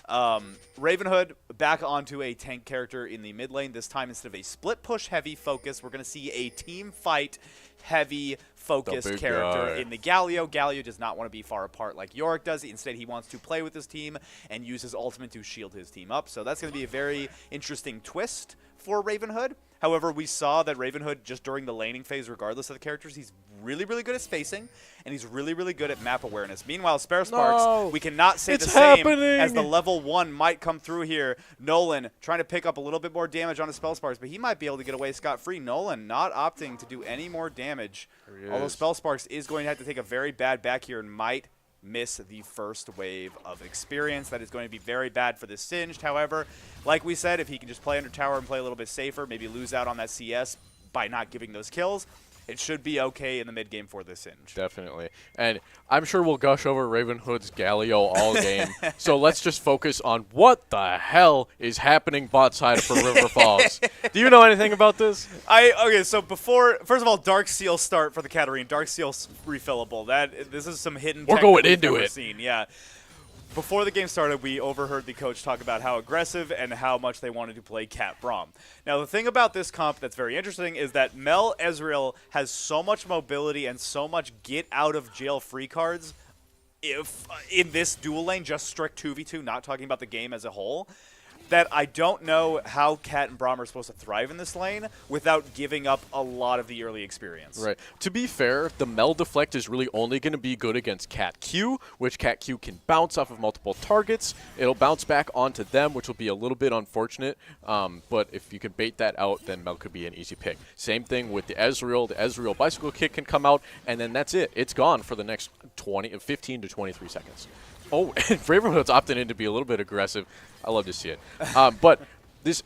Ravenhood back onto a tank character in the mid lane. This time, instead of a split push heavy focus, we're going to see a team fight heavy focused character in the Galio. Galio does not want to be far apart like Yorick does. Instead, he wants to play with his team and use his ultimate to shield his team up. So that's going to be a very interesting twist for Ravenhood. However, we saw that Ravenhood, just during the laning phase, regardless of the characters, he's really, really good at spacing, and he's really, really good at map awareness. Meanwhile, Spellsparks, we cannot say the same, as the level 1 might come through here. Nolan trying to pick up a little bit more damage on his Spellsparks, but he might be able to get away scot-free. Nolan not opting to do any more damage, although Spellsparks is going to have to take a very bad back here and might miss the first wave of experience. That is going to be very bad for the Singed. However, like we said, if he can just play under tower and play a little bit safer, maybe lose out on that CS by not giving those kills, it should be okay in the mid game for the Singed. Definitely. And I'm sure we'll gush over Ravenhood's Galio all game. So let's just focus on what the hell is happening bot side for River Falls. Do you know anything about this? Okay, so first of all, Dark Seal start for the Katarine. Dark Seal's refillable. This is some hidden tech we're going that we've into never it. Seen. Yeah. Before the game started, we overheard the coach talk about how aggressive and how much they wanted to play Cat Braum. Now, the thing about this comp that's very interesting is that Mel Ezreal has so much mobility and so much get-out-of-jail-free cards in this dual lane, just strict 2v2, not talking about the game as a whole, that I don't know how Cat and Braum are supposed to thrive in this lane without giving up a lot of the early experience. Right. To be fair, the Mel Deflect is really only going to be good against Cat Q, which Cat Q can bounce off of multiple targets. It'll bounce back onto them, which will be a little bit unfortunate. But if you can bait that out, then Mel could be an easy pick. Same thing with the Ezreal. The Ezreal bicycle kick can come out, and then that's it. It's gone for the next 15 to 23 seconds. Oh, and Ravenhood's opted in to be a little bit aggressive. I love to see it. But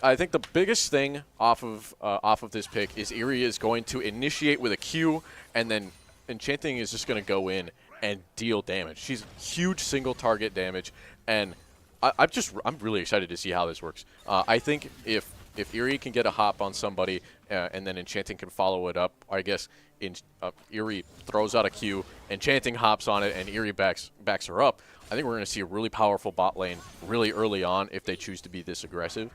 I think the biggest thing off of this pick is Eerie is going to initiate with a Q, and then Enchanting is just going to go in and deal damage. She's huge single target damage, and I'm really excited to see how this works. I think if Eerie can get a hop on somebody and then Enchanting can follow it up, I guess Eerie throws out a Q, Enchanting hops on it, and Eerie backs her up. I think we're going to see a really powerful bot lane really early on if they choose to be this aggressive.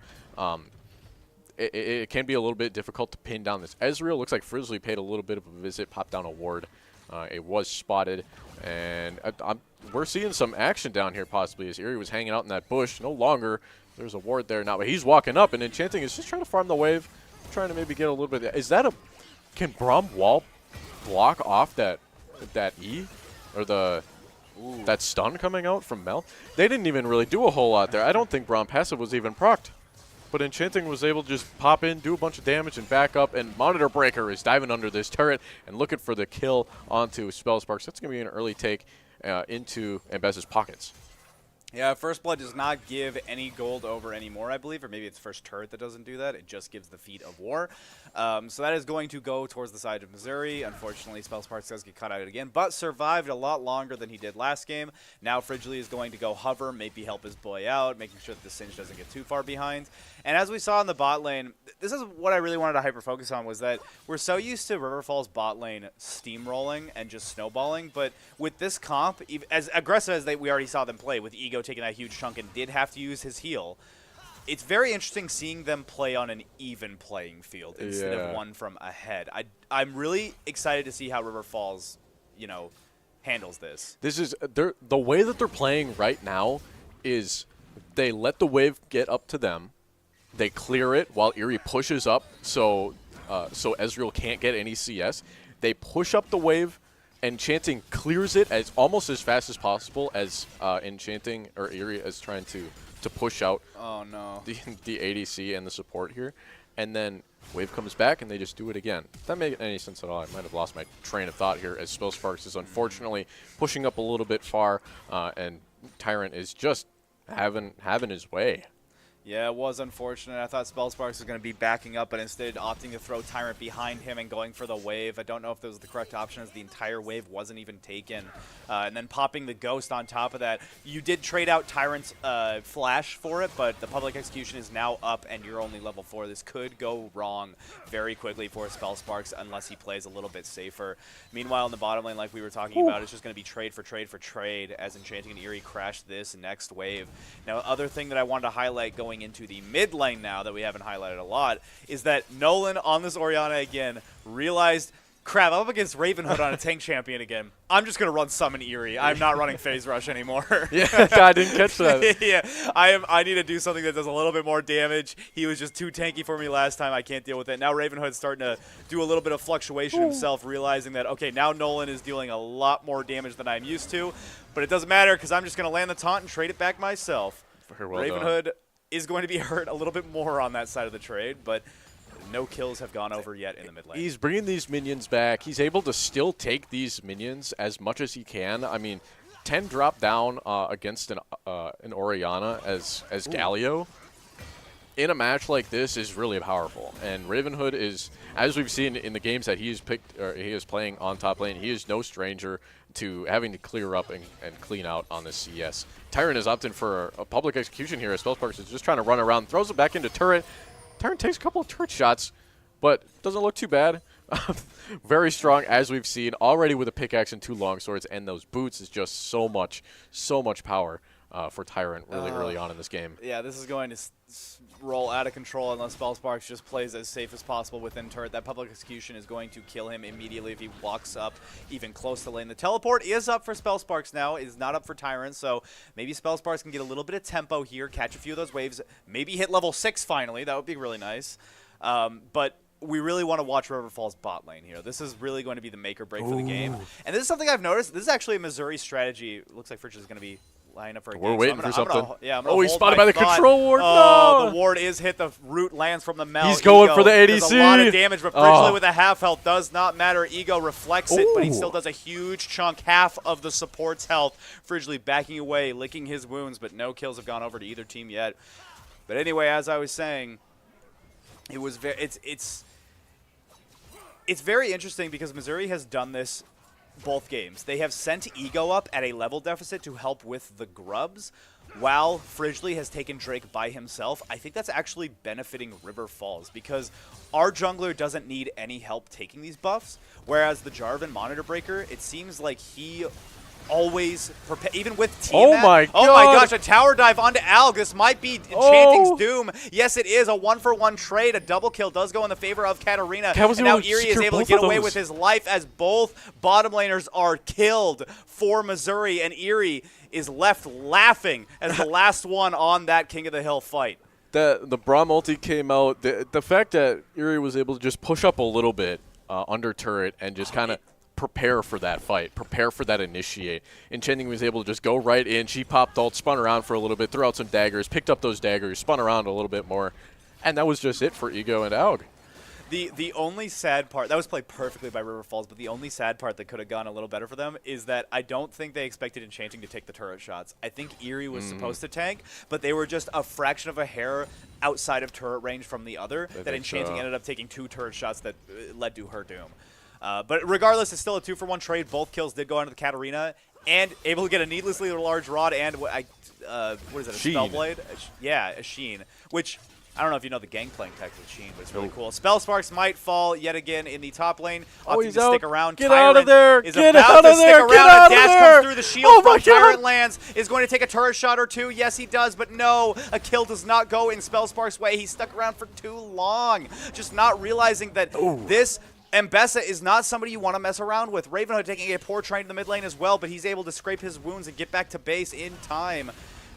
It can be a little bit difficult to pin down this Ezreal. Looks like Fridgley paid a little bit of a visit, popped down a ward. It was spotted, and we're seeing some action down here possibly as Eerie was hanging out in that bush. No longer. There's a ward there now, but he's walking up, and Enchanting is just trying to farm the wave, trying to maybe get a little bit. Is that a? Can Braum wall block off that E or that stun coming out from Mel? They didn't even really do a whole lot there. I don't think Braum passive was even procced. But Enchanting was able to just pop in, do a bunch of damage, and back up. And Monitor Breaker is diving under this turret and looking for the kill onto Spellsparks. That's going to be an early take into Ambez's pockets. Yeah, First Blood does not give any gold over anymore, I believe, or maybe it's First Turret that doesn't do that. It just gives the Feat of War. So that is going to go towards the side of Missouri. Unfortunately, Spellsparks does get cut out again, but survived a lot longer than he did last game. Now Frigidly is going to go hover, maybe help his boy out, making sure that the Singe doesn't get too far behind. And as we saw in the bot lane, this is what I really wanted to hyper-focus on, was that we're so used to Riverfall's bot lane steamrolling and just snowballing, but with this comp, as aggressive as we already saw them play, with Ego taking that huge chunk and did have to use his heal, it's very interesting seeing them play on an even playing field instead of one from ahead. I'm really excited to see how Riverfalls, handles this. This is the way that they're playing right now is they let the wave get up to them, they clear it while Eerie pushes up, so Ezreal can't get any CS. They push up the wave. Enchanting clears it almost as fast as possible as Enchanting or Eerie is trying to push out the ADC and the support here. And then wave comes back and they just do it again. If that makes any sense at all, I might have lost my train of thought here as Spellsparks is unfortunately pushing up a little bit far and Tyrant is just having his way. Yeah, it was unfortunate. I thought Spellsparks was going to be backing up, but instead opting to throw Tyrant behind him and going for the wave. I don't know if that was the correct option, as the entire wave wasn't even taken. And then popping the Ghost on top of that. You did trade out Tyrant's flash for it, but the public execution is now up, and you're only level 4. This could go wrong very quickly for Spellsparks unless he plays a little bit safer. Meanwhile, in the bottom lane, like we were talking about, it's just going to be trade for trade for trade as Enchanting and Eerie crash this next wave. Now, other thing that I wanted to highlight going into the mid lane now that we haven't highlighted a lot is that Nolan on this Orianna again realized, crap, I'm up against Ravenhood on a tank champion again. I'm just going to run Summon Eerie. I'm not running Phase Rush anymore. Yeah, I didn't catch that. Yeah, I need to do something that does a little bit more damage. He was just too tanky for me last time. I can't deal with it. Now Ravenhood's starting to do a little bit of fluctuation himself, realizing that, okay, now Nolan is dealing a lot more damage than I'm used to. But it doesn't matter because I'm just going to land the taunt and trade it back myself. Very well Ravenhood done. Is going to be hurt a little bit more on that side of the trade, but no kills have gone over yet in the mid lane. He's bringing these minions back. He's able to still take these minions as much as he can. I mean, 10 drop down against an Orianna as Galio in a match like this is really powerful. And Ravenhood is, as we've seen in the games that he's picked, or he is playing on top lane, he is no stranger to having to clear up and clean out on this CS. Tyrant is opting for a public execution here as Spellsparks is just trying to run around, throws it back into turret. Tyrant takes a couple of turret shots, but doesn't look too bad. Very strong, as we've seen, already with a pickaxe and 2 longswords, and those boots is just so much power for Tyrant really early on in this game. Yeah, this is going to roll out of control unless Spellsparks just plays as safe as possible within turret. That public execution is going to kill him immediately if he walks up even close to lane. The teleport is up for Spellsparks now. It is not up for Tyrant, so maybe Spellsparks can get a little bit of tempo here, catch a few of those waves, maybe hit level 6 finally. That would be really nice. But we really want to watch Riverfall's bot lane here. This is really going to be the make or break for the game. And this is something I've noticed. This is actually a Missouri strategy. It looks like Fridge is going to be line up for a We're game. waiting for something. Oh, he's spotted by the control ward. Oh, No! the ward is hit. The root lands from the melt. He's going for the ADC. There's a lot of damage, but Fridgley with a half health does not matter. Ego reflects it, but he still does a huge chunk, half of the support's health. Fridgley backing away, licking his wounds, but no kills have gone over to either team yet. But anyway, as I was saying, it was it's very interesting because Missouri has done this both games. They have sent Ego up at a level deficit to help with the grubs, while Fridgley has taken Drake by himself. I think that's actually benefiting River Falls because our jungler doesn't need any help taking these buffs, whereas the Jarvan Monitor Breaker, it seems like he always, even with Tiamat. Oh my gosh, a tower dive onto Alg. This might be Enchanting's doom. Yes, it is a 1-for-1 trade. A double kill does go in the favor of Katarina. And now Eerie is able to get away with his life as both bottom laners are killed for Missouri, and Eerie is left laughing as the last one on that King of the Hill fight. the Braum ulti came out. The fact that Eerie was able to just push up a little bit under turret and just kind of prepare for that fight, prepare for that initiate. Enchanting was able to just go right in. She popped ult, spun around for a little bit, threw out some daggers, picked up those daggers, spun around a little bit more, and that was just it for Ego and Aug. The only sad part, that was played perfectly by River Falls, but the only sad part that could have gone a little better for them is that I don't think they expected Enchanting to take the turret shots. I think Eerie was supposed to tank, but they were just a fraction of a hair outside of turret range from the other, that Enchanting ended up taking 2 turret shots that led to her doom. But regardless, it's still a 2-for-1 trade. Both kills did go onto the Katarina, and able to get a needlessly large rod and, what is it, a Sheen. Spellblade? Yeah, a Sheen, which... I don't know if you know the Gangplank tech with Sheen, but it's really cool. Spell Sparks might fall yet again in the top lane. He's to out. stick around. Get Tyrant out of there. is Get about out to of stick there. around. Get out A of dash there. comes through the shield from Tyrant God. lands. Is going to take a turret shot or 2. Yes, he does, but no. A kill does not go in Spell Sparks' way. He stuck around for too long. Just not realizing that this... Mbessa is not somebody you want to mess around with. Ravenhood taking a poor trade in the mid lane as well, but he's able to scrape his wounds and get back to base in time.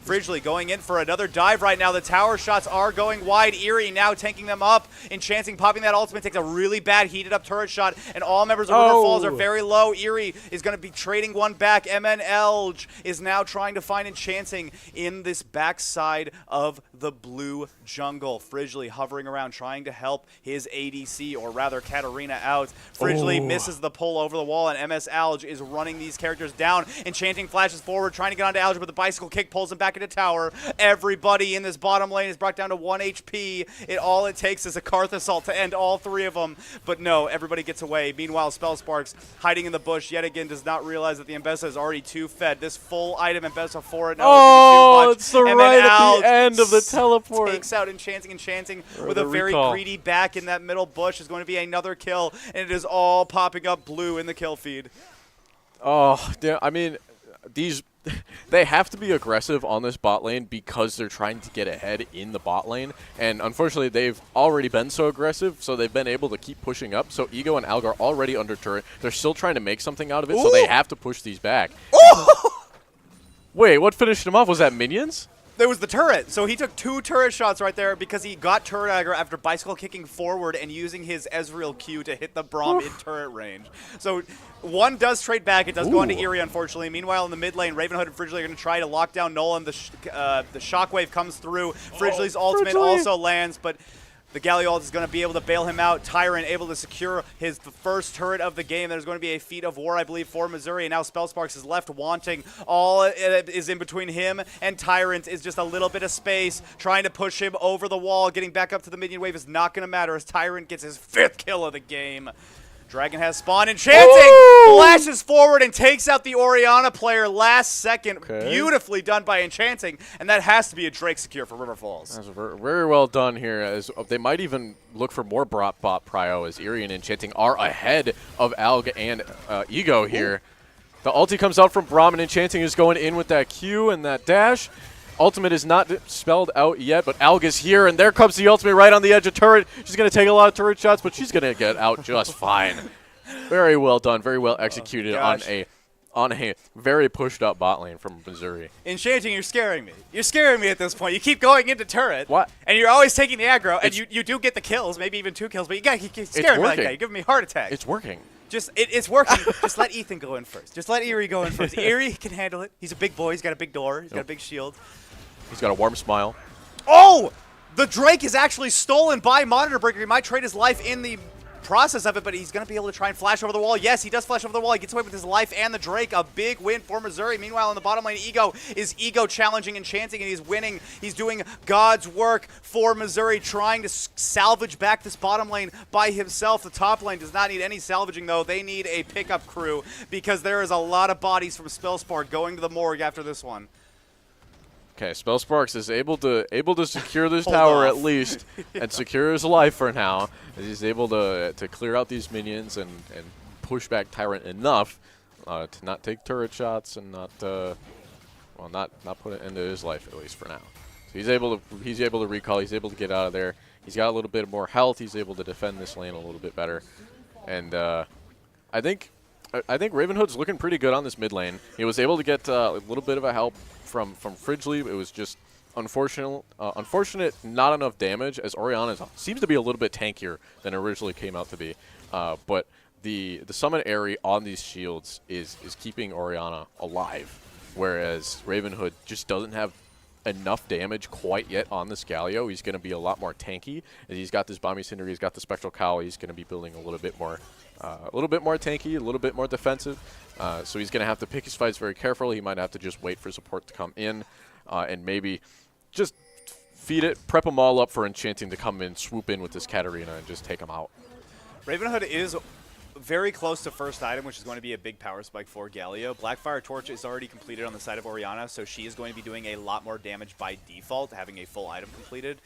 Fridgley going in for another dive right now. The tower shots are going wide. Eerie now tanking them up. Enchanting popping that ultimate, takes a really bad heated up turret shot, and all members of River Falls are very low. Eerie is going to be trading one back. MN Elge is now trying to find Enchanting in this backside of the blue jungle. Fridgley hovering around trying to help his ADC, or rather Katarina, out. Fridgley misses the pull over the wall, and MS Alge is running these characters down. Enchanting flashes forward, trying to get onto Alge, but the bicycle kick pulls him back into tower. Everybody in this bottom lane is brought down to 1 HP. All it takes is a Karth Assault to end all 3 of them. But no, everybody gets away. Meanwhile, Spellsparks, hiding in the bush yet again, does not realize that the Mbessa is already 2 fed. This full item Mbessa for it. Oh, it's the right at the end of the teleport. Takes out Enchanting with a very greedy back in that middle bush. Is going to be another kill, and it is all popping up blue in the kill feed. Oh, yeah, I mean, they have to be aggressive on this bot lane because they're trying to get ahead in the bot lane. And unfortunately, they've already been so aggressive, so they've been able to keep pushing up. So Ego and Alg are already under turret. They're still trying to make something out of it, so they have to push these back. Wait, what finished him off? Was that minions? There was the turret. So he took 2 turret shots right there because he got turret aggro after bicycle kicking forward and using his Ezreal Q to hit the Braum in turret range. So one does trade back. It does go into Eerie, unfortunately. Meanwhile, in the mid lane, Ravenhood and Fridgley are going to try to lock down Nolan. The shockwave comes through. Fridgley's ultimate also lands, but the Galliard is going to be able to bail him out. Tyrant able to secure his first turret of the game. There's going to be a feat of war, I believe, for Missouri. And now Spellsparks is left wanting. All is in between him and Tyrant is just a little bit of space. Trying to push him over the wall. Getting back up to the minion wave is not going to matter as Tyrant gets his 5th kill of the game. Dragon has spawned. Enchanting flashes forward and takes out the Orianna player last second. Beautifully done by Enchanting, and that has to be a Drake secure for River Falls. That's very well done here. As they might even look for more bot prio as Eerie and Enchanting are ahead of Alg and Ego here. The ulti comes out from Braum, and Enchanting is going in with that Q and that dash. Ultimate is not spelled out yet, but Alg is here, and there comes the ultimate right on the edge of turret. She's going to take a lot of turret shots, but she's going to get out just fine. Very well done, very well executed on a very pushed up bot lane from Missouri. Enchanting, you're scaring me. You're scaring me at this point. You keep going into turret. What? And you're always taking the aggro, and you do get the kills, maybe even 2 kills, but you got to keep scaring me like that. You're giving me heart attacks. It's working. It's working. Just let Ethan go in first. Just let Eerie go in first. Eerie can handle it. He's a big boy. He's got a big door. He's got a big shield. He's got a warm smile. Oh! The Drake is actually stolen by Monitor Breaker. He might trade his life in the process of it, but he's going to be able to try and flash over the wall. Yes, he does flash over the wall. He gets away with his life and the Drake. A big win for Missouri. Meanwhile, in the bottom lane, Ego challenging Enchanting, and he's winning. He's doing God's work for Missouri, trying to salvage back this bottom lane by himself. The top lane does not need any salvaging, though. They need a pickup crew because there is a lot of bodies from Spellspark going to the morgue after this one. Okay, Spellsparks is able to secure this tower at least and secure his life for now. He's able to clear out these minions and push back Tyrant enough to not take turret shots and not put it into his life, at least for now. So he's able to recall. He's able to get out of there. He's got a little bit more health. He's able to defend this lane a little bit better, and I think Ravenhood's looking pretty good on this mid lane. He was able to get a little bit of a help from Fridgley. It was just unfortunate, not enough damage, as Orianna seems to be a little bit tankier than it originally came out to be. But the summon Aerie on these shields is keeping Orianna alive, whereas Ravenhood just doesn't have enough damage quite yet on this Galio. He's going to be a lot more tanky. As he's got this Bomby Cinder, he's got the Spectral Cowl. He's going to be building a little bit more tanky, a little bit more defensive. So he's going to have to pick his fights very carefully. He might have to just wait for support to come in, and maybe just feed it, prep them all up for Enchanting to come in, swoop in with this Katarina, and just take them out. Ravenhood is very close to first item, which is going to be a big power spike for Galio. Blackfire Torch is already completed on the side of Orianna, so she is going to be doing a lot more damage by default, having a full item completed.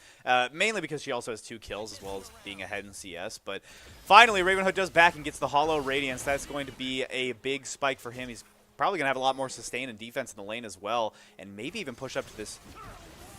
Mainly because she also has 2 kills, as well as being ahead in CS. But finally, Ravenhood does back and gets the Hollow Radiance. That's going to be a big spike for him. He's probably going to have a lot more sustain and defense in the lane as well, and maybe even push up to this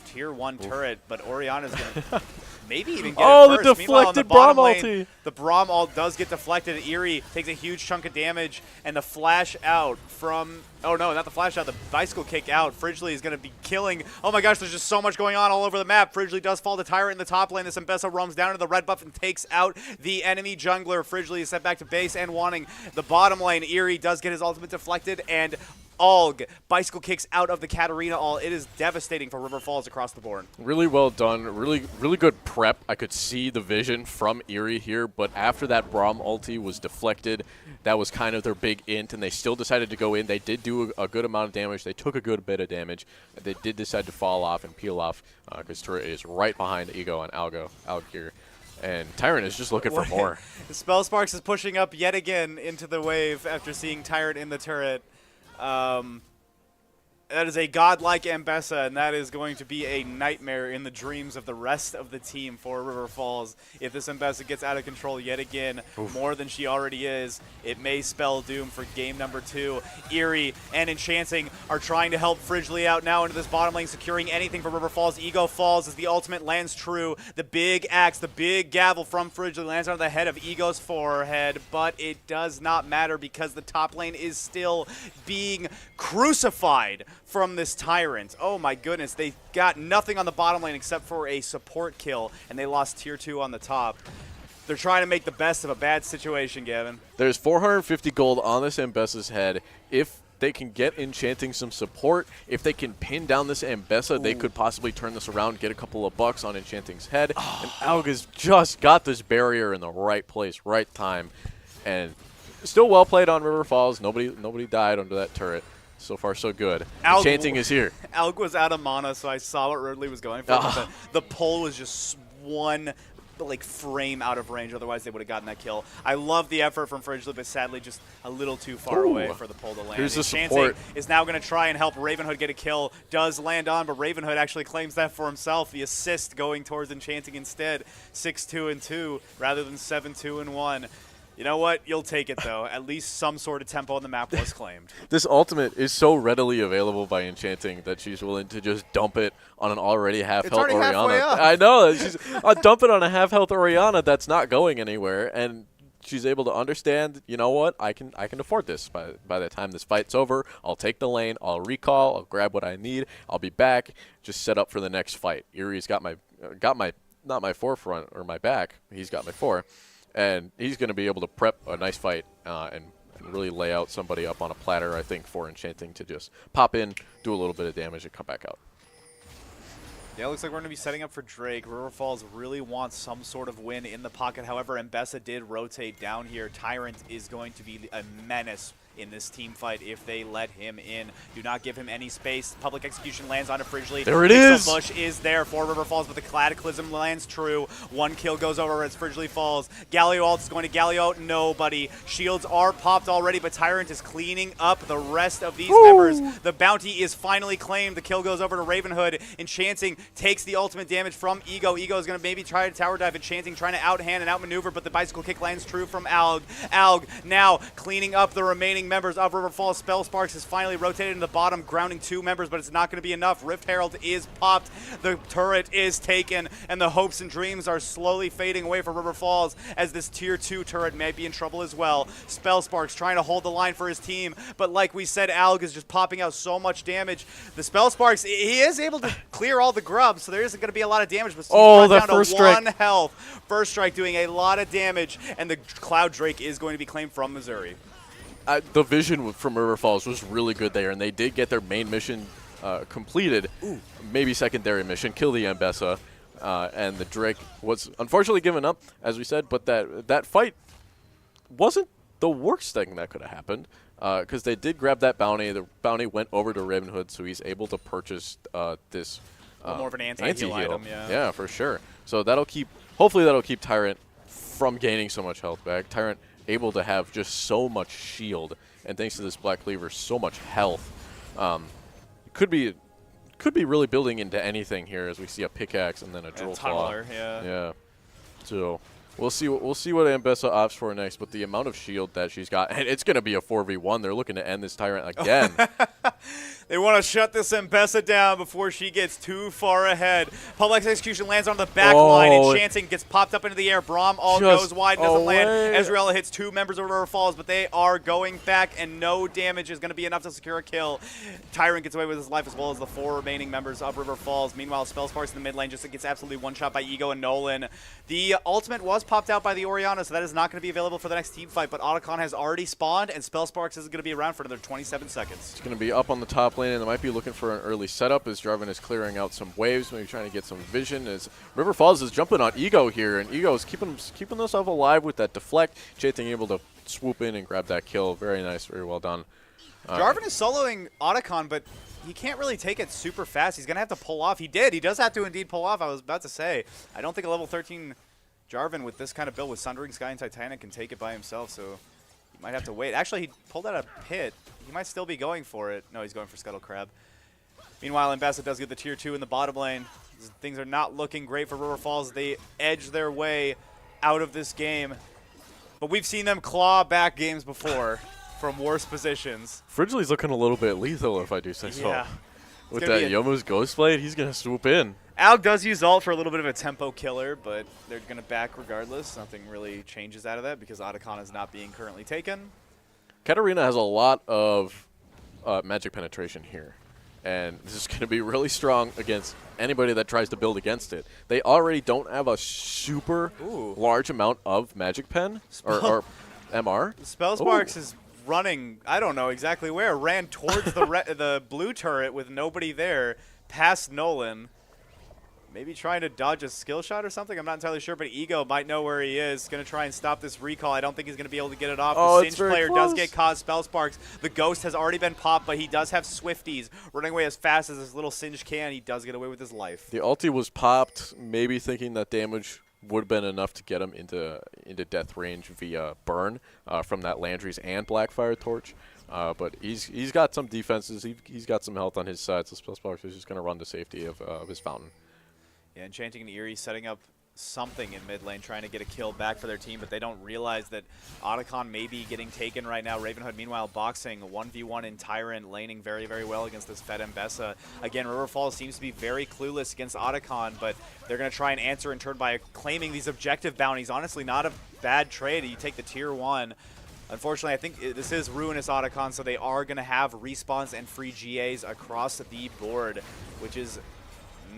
tier 1 turret, but Orianna's going to maybe even get it first. The deflected Braum ulti. The Braum ult does get deflected. Eerie takes a huge chunk of damage, and the flash out from, oh no, not the flash out, the bicycle kick out. Frigely is going to be killing. Oh my gosh, there's just so much going on all over the map. Frigely does fall to Tyrant in the top lane. This Mbessa roams down to the red buff and takes out the enemy jungler. Frigely is sent back to base and wanting the bottom lane. Eerie does get his ultimate deflected, and Alg bicycle kicks out of the Katarina ult. It is devastating for River Falls across the board. Really well done. Really good prep. I could see the vision from Eerie here, but after that Braum ulti was deflected, that was kind of their big int, and they still decided to go in. They did do a good amount of damage. They took a good bit of damage. They did decide to fall off and peel off because turret is right behind Ego and Alg here. And Tyrant is just looking for more. Spellsparks is pushing up yet again into the wave after seeing Tyrant in the turret. That is a godlike Mbessa, and that is going to be a nightmare in the dreams of the rest of the team for River Falls. If this Mbessa gets out of control yet again, more than she already is, it may spell doom for game number 2. Eerie and Enchanting are trying to help Frigely out now into this bottom lane, securing anything for River Falls. Ego falls as the ultimate lands true. The big axe, the big gavel from Frigely lands on the head of Ego's forehead, but it does not matter because the top lane is still being crucified from this Tyrant. Oh my goodness, they got nothing on the bottom lane except for a support kill, and they lost tier 2 on the top. They're trying to make the best of a bad situation, Gavin. There's 450 gold on this Mbessa's head. If they can get Enchanting some support, if they can pin down this Mbessa, they could possibly turn this around, get a couple of bucks on Enchanting's head. And Alga's just got this barrier in the right place, right time. And still well played on River Falls. Nobody died under that turret. So far, so good. Enchanting is here. Alg was out of mana, so I saw what Ridley was going for. But the pull was just one frame out of range. Otherwise, they would have gotten that kill. I love the effort from Frigely, but sadly, just a little too far away for the pull to land. Here's the Enchanting support. is now going to try and help Ravenhood get a kill. Does land on, but Ravenhood actually claims that for himself. The assist going towards Enchanting instead. 6-2-2 rather than 7-2-1. You know what? You'll take it, though. At least some sort of tempo on the map was claimed. This ultimate is so readily available by Enchanting that she's willing to just dump it on an already half-health Orianna. I know. She's dump it on a half-health Orianna that's not going anywhere, and she's able to understand, you know what, I can afford this. By the time this fight's over, I'll take the lane, I'll recall, I'll grab what I need, I'll be back, just set up for the next fight. Eerie's got my not my forefront or my back, he's got my fore. And he's going to be able to prep a nice fight and really lay out somebody up on a platter, I think, for Enchanting to just pop in, do a little bit of damage, and come back out. Yeah, it looks like we're going to be setting up for Drake. River Falls really wants some sort of win in the pocket. However, Mbessa did rotate down here. Tyrant is going to be a menace in this team fight if they let him in. Do not give him any space. Public Execution lands onto Frigely. There it is. Bush is there for River Falls, but the Cataclysm lands true. One kill goes over as Frigely falls. Galio ult is going to Galio out. Nobody. Shields are popped already, but Tyrant is cleaning up the rest of these members. The bounty is finally claimed. The kill goes over to Ravenhood. Enchanting takes the ultimate damage from Ego. Ego is going to maybe try to tower dive. Enchanting trying to outhand and outmaneuver, but the bicycle kick lands true from Alg. Alg now cleaning up the remaining remaining members of River Falls. Spell Sparks is finally rotated in the bottom, grounding 2 members, but it's not going to be enough. Rift Herald is popped, the turret is taken, and the hopes and dreams are slowly fading away for River Falls as this tier 2 turret may be in trouble as well. Spell Sparks trying to hold the line for his team, but like we said, Alg is just popping out so much damage. The Spell Sparks, he is able to clear all the grubs, so there isn't going to be a lot of damage, but oh, down that first to strike. 1 health. First strike doing a lot of damage, and the Cloud Drake is going to be claimed from Missouri. The vision from River Falls was really good there, and they did get their main mission completed. Ooh. Maybe secondary mission, kill the Ambessa, and the Drake was unfortunately given up, as we said, but that fight wasn't the worst thing that could have happened, because they did grab that bounty. The bounty went over to Ravenhood, so he's able to purchase this more of an anti-heal item, yeah, for sure. So hopefully that'll keep Tyrant from gaining so much health back. Tyrant able to have just so much shield, and thanks to this Black Cleaver, so much health. Could be really building into anything here as we see a pickaxe and then a drill claw. Yeah. So we'll see what Ambessa opts for next, but the amount of shield that she's got, and it's going to be a 4v1. They're looking to end this Tyrant again. They want to shut this Ambessa down before she gets too far ahead. Public Execution lands on the back line, and Chancing gets popped up into the air. Braum goes wide and doesn't land. Ezreal hits 2 members of River Falls, but they are going back, and no damage is going to be enough to secure a kill. Tyrant gets away with his life, as well as the 4 remaining members of River Falls. Meanwhile, Spellsparks in the mid lane just gets absolutely one-shot by Ego and Nolan. The ultimate was popped out by the Orianna, so that is not going to be available for the next team fight, but Otacon has already spawned, and Spellsparks isn't going to be around for another 27 seconds. It's going to be up on the top lane, and they might be looking for an early setup as Jarvan is clearing out some waves, maybe trying to get some vision as River Falls is jumping on Ego here, and Ego is keeping himself alive with that deflect. Chathing able to swoop in and grab that kill. Very nice, very well done. Jarvan is soloing Otacon, but he can't really take it super fast. He's going to have to pull off. He does have to indeed pull off. I was about to say, I don't think a level 13 Jarvan with this kind of build with Sundering Sky and Titanic can take it by himself, so he might have to wait. Actually, he pulled out a pit. He might still be going for it. No, he's going for Scuttle Crab. Meanwhile, Ambessa does get the tier 2 in the bottom lane. Things are not looking great for River Falls. They edge their way out of this game. But we've seen them claw back games before from worse positions. Fridgley's looking a little bit lethal, if I do say so. Yeah. With that Yomu's Ghost Blade, he's going to swoop in. Alg does use ult for a little bit of a tempo killer, but they're going to back regardless. Nothing really changes out of that because Otacon is not being currently taken. Katarina has a lot of magic penetration here, and this is going to be really strong against anybody that tries to build against it. They already don't have a super large amount of magic pen or MR. Spellsparks is running, I don't know exactly where, ran towards the blue turret with nobody there, past Nolan. Maybe trying to dodge a skill shot or something. I'm not entirely sure, but Ego might know where he is. Going to try and stop this recall. I don't think he's going to be able to get it off. The Singe player does get caught. Spellsparks. The Ghost has already been popped, but he does have Swifties running away as fast as this little Singe can. He does get away with his life. The ulti was popped, maybe thinking that damage would have been enough to get him into death range via burn from that Landry's and Blackfire Torch. But he's got some defenses. He's got some health on his side, so Spellsparks is just going to run to safety of his fountain. Yeah, Enchanting and Eerie setting up something in mid lane, trying to get a kill back for their team, but they don't realize that Otacon may be getting taken right now. Ravenhood, meanwhile, boxing 1v1 in Tyrant, laning very, very well against this Fed Ambessa. Again, River Falls seems to be very clueless against Otacon, but they're going to try and answer in turn by claiming these objective bounties. Honestly, not a bad trade. You take the tier 1. Unfortunately, I think this is ruinous Otacon, so they are going to have respawns and free GAs across the board, which is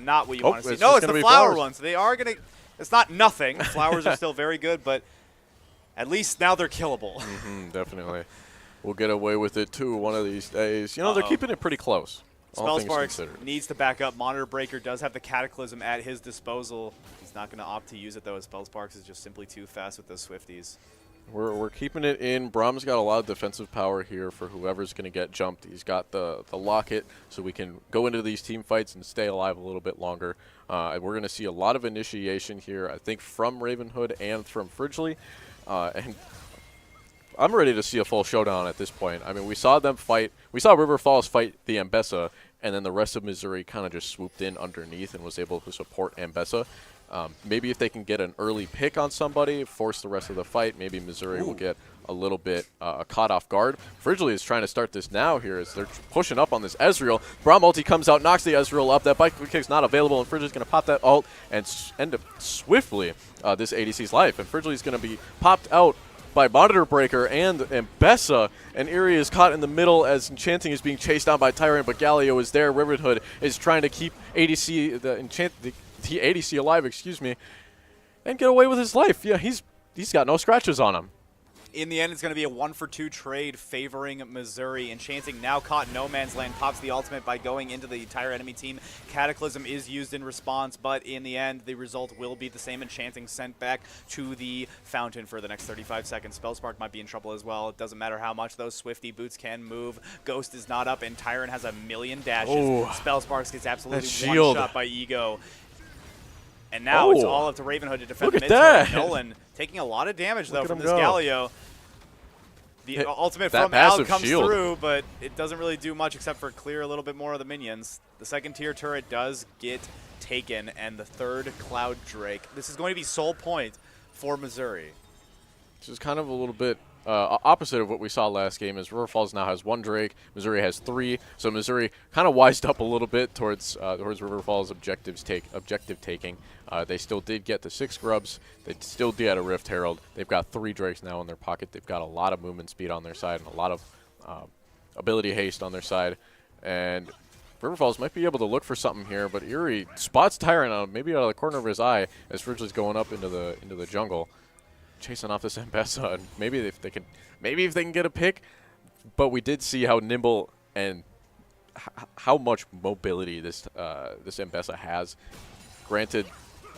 not what you want to see. No, it's the flower ones. They are going to – it's not nothing. Flowers are still very good, but at least now they're killable. Definitely. We'll get away with it, too, one of these days. You know, they're keeping it pretty close. Spellsparks needs to back up. Monitor Breaker does have the Cataclysm at his disposal. He's not going to opt to use it, though, as Spellsparks is just simply too fast with those Swifties. We're keeping it in. Brahm's got a lot of defensive power here for whoever's going to get jumped. He's got the locket, so we can go into these team fights and stay alive a little bit longer. We're going to see a lot of initiation here, I think, from Ravenhood and from Fridgley. And I'm ready to see a full showdown at this point. I mean, we saw them fight. We saw River Falls fight the Ambessa, and then the rest of Missouri kind of just swooped in underneath and was able to support Ambessa. Maybe if they can get an early pick on somebody, force the rest of the fight, maybe Missouri will get a little bit caught off guard. Frigidly is trying to start this now here as they're pushing up on this Ezreal. Braum ulti comes out, knocks the Ezreal up. That bike kick's not available, and Frigidly's going to pop that ult and end up swiftly this ADC's life. And Frigidly's going to be popped out by Monitor Breaker and Bessa, and Eerie is caught in the middle as Enchanting is being chased down by Tyrant, but Galio is there. Riven Hood is trying to keep ADC, the ADC alive, excuse me, and get away with his life. Yeah, he's got no scratches on him. In the end, it's going to be a 1-for-2 trade favoring Missouri. Enchanting now caught no man's land, pops the ultimate by going into the entire enemy team. Cataclysm is used in response, but in the end, the result will be the same. Enchanting sent back to the fountain for the next 35 seconds. Spellspark might be in trouble as well. It doesn't matter how much those Swifty boots can move. Ghost is not up, and Tyrant has a million dashes. Oh, Spellspark gets absolutely shield. one-shot by Ego. And now it's all up to Ravenhood to defend Look the at mid turret. that. Nolan taking a lot of damage, though, Look at from him this go. Galio. The ultimate that from Al passive comes shield. through, but it doesn't really do much except for clear a little bit more of the minions. The second tier turret does get taken, and the third Cloud Drake. This is going to be sole point for Missouri. Which is kind of a little bit opposite of what we saw last game, as River Falls now has 1 Drake, Missouri has 3, so Missouri kind of wised up a little bit towards River Falls' objective taking. They still did get the 6 grubs, they still did get a Rift Herald. They've got 3 Drakes now in their pocket. They've got a lot of movement speed on their side and a lot of ability haste on their side, and River Falls might be able to look for something here, but Eerie spots Tyrant maybe out of the corner of his eye as Frigidly's going up into the jungle, chasing off this Mbessa, and maybe if they can get a pick. But we did see how nimble and how much mobility this Mbessa has. Granted,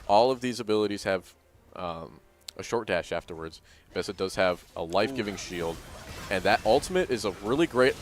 all of these abilities have a short dash afterwards. Mbessa does have a life-giving shield, and that ultimate is a really great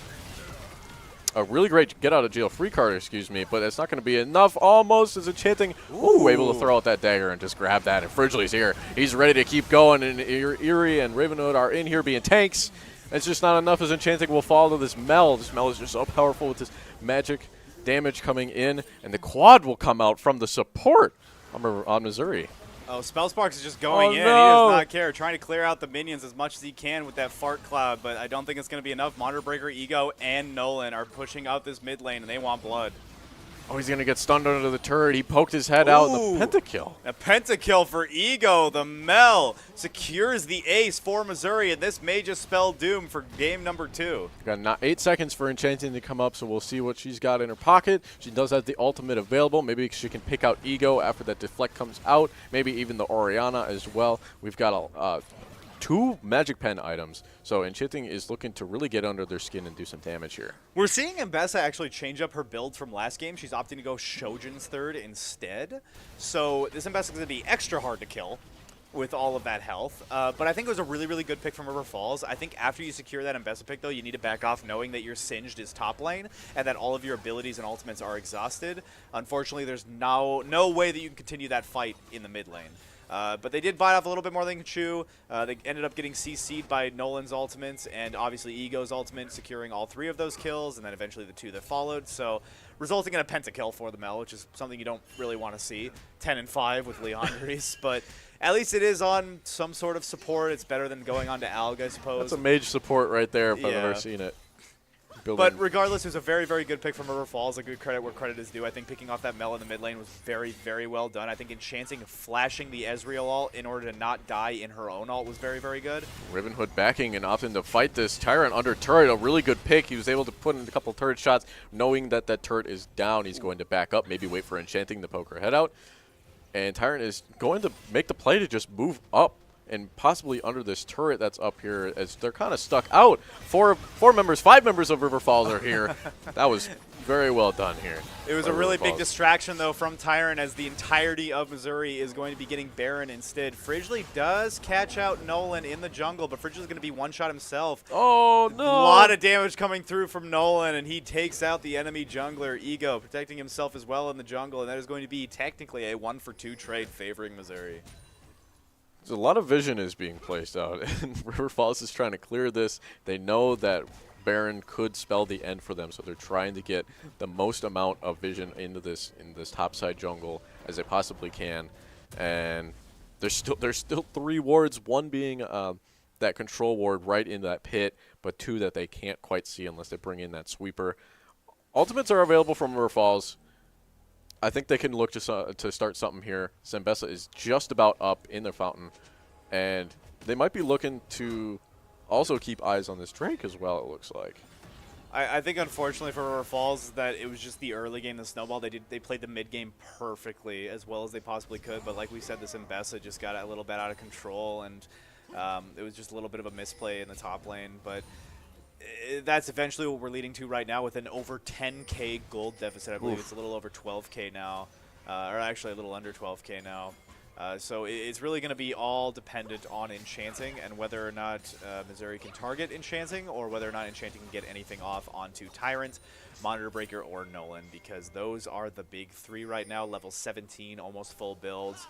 get out of jail free card, excuse me, but it's not going to be enough. Almost as Enchanting able to throw out that dagger and just grab that, and Frigidly's here. He's ready to keep going, and Eerie and Ravenhood are in here being tanks. It's just not enough as Enchanting will fall to this Mel. This Mel is just so powerful with this magic damage coming in, and the quad will come out from the support on Missouri. Oh, Spellsparks is just going in. No. He does not care. Trying to clear out the minions as much as he can with that fart cloud, but I don't think it's going to be enough. Monitor Breaker, Ego, and Nolan are pushing out this mid lane, and they want blood. Oh, he's going to get stunned under the turret. He poked his head out in the pentakill. A pentakill for Ego. The Mel secures the ace for Missouri, and this may just spell doom for game number 2. We've got 8 seconds for Enchanting to come up, so we'll see what she's got in her pocket. She does have the ultimate available. Maybe she can pick out Ego after that deflect comes out. Maybe even the Orianna as well. We've got 2 Magic Pen items, so Enchanting is looking to really get under their skin and do some damage here. We're seeing Mbessa actually change up her build from last game. She's opting to go Shojin's third instead. So this Mbessa is going to be extra hard to kill with all of that health. But I think it was a really, really good pick from River Falls. I think after you secure that Mbessa pick, though, you need to back off knowing that you're singed as top lane and that all of your abilities and ultimates are exhausted. Unfortunately, there's no way that you can continue that fight in the mid lane. But they did bite off a little bit more than they could chew. They ended up getting CC'd by Nolan's ultimates and obviously Ego's ultimate, securing all 3 of those kills, and then eventually the 2 that followed. So resulting in a pentakill for the Mel, which is something you don't really want to see. 10-5 with Leandris, but at least it is on some sort of support. It's better than going on to Alg, I suppose. That's a mage support right there if I've ever seen it. But regardless, it was a very, very good pick from River Falls. A good credit where credit is due. I think picking off that Mel in the mid lane was very, very well done. I think Enchanting flashing the Ezreal ult in order to not die in her own ult was very, very good. Riven Hood backing and opting to fight this Tyrant under turret. A really good pick. He was able to put in a couple turret shots. Knowing that that turret is down, he's going to back up, maybe wait for Enchanting to poke her head out. And Tyrant is going to make the play to just move up and possibly under this turret that's up here, as they're kind of stuck out. 5 members of River Falls are here. That was very well done here. It was a really big distraction, though, from Tyrant, as the entirety of Missouri is going to be getting Baron instead. Frigidly does catch out Nolan in the jungle, but Frigidly's going to be one-shot himself. Oh, no. A lot of damage coming through from Nolan, and he takes out the enemy jungler, Ego, protecting himself as well in the jungle, and that is going to be technically a 1-for-2 trade favoring Missouri. A lot of vision is being placed out, and River Falls is trying to clear this. They know that Baron could spell the end for them, so they're trying to get the most amount of vision into this topside jungle as they possibly can. And there's still 3 wards, one being that that control ward right in that pit, but 2 that they can't quite see unless they bring in that sweeper. Ultimates are available from River Falls. I think they can look to start something here. Zambessa is just about up in their fountain, and they might be looking to also keep eyes on this Drake as well, it looks like. I think, unfortunately, for River Falls, that it was just the early game, the snowball. They played the mid game perfectly, as well as they possibly could. But like we said, this Mbessa just got a little bit out of control, and it was just a little bit of a misplay in the top lane. But that's eventually what we're leading to right now with an over 10K gold deficit. I believe it's a little over 12K now, or actually a little under 12K now. So it's really going to be all dependent on Enchanting and whether or not Missouri can target Enchanting, or whether or not Enchanting can get anything off onto Tyrant, Monitor Breaker, or Nolan, because those are the big 3 right now, level 17, almost full builds.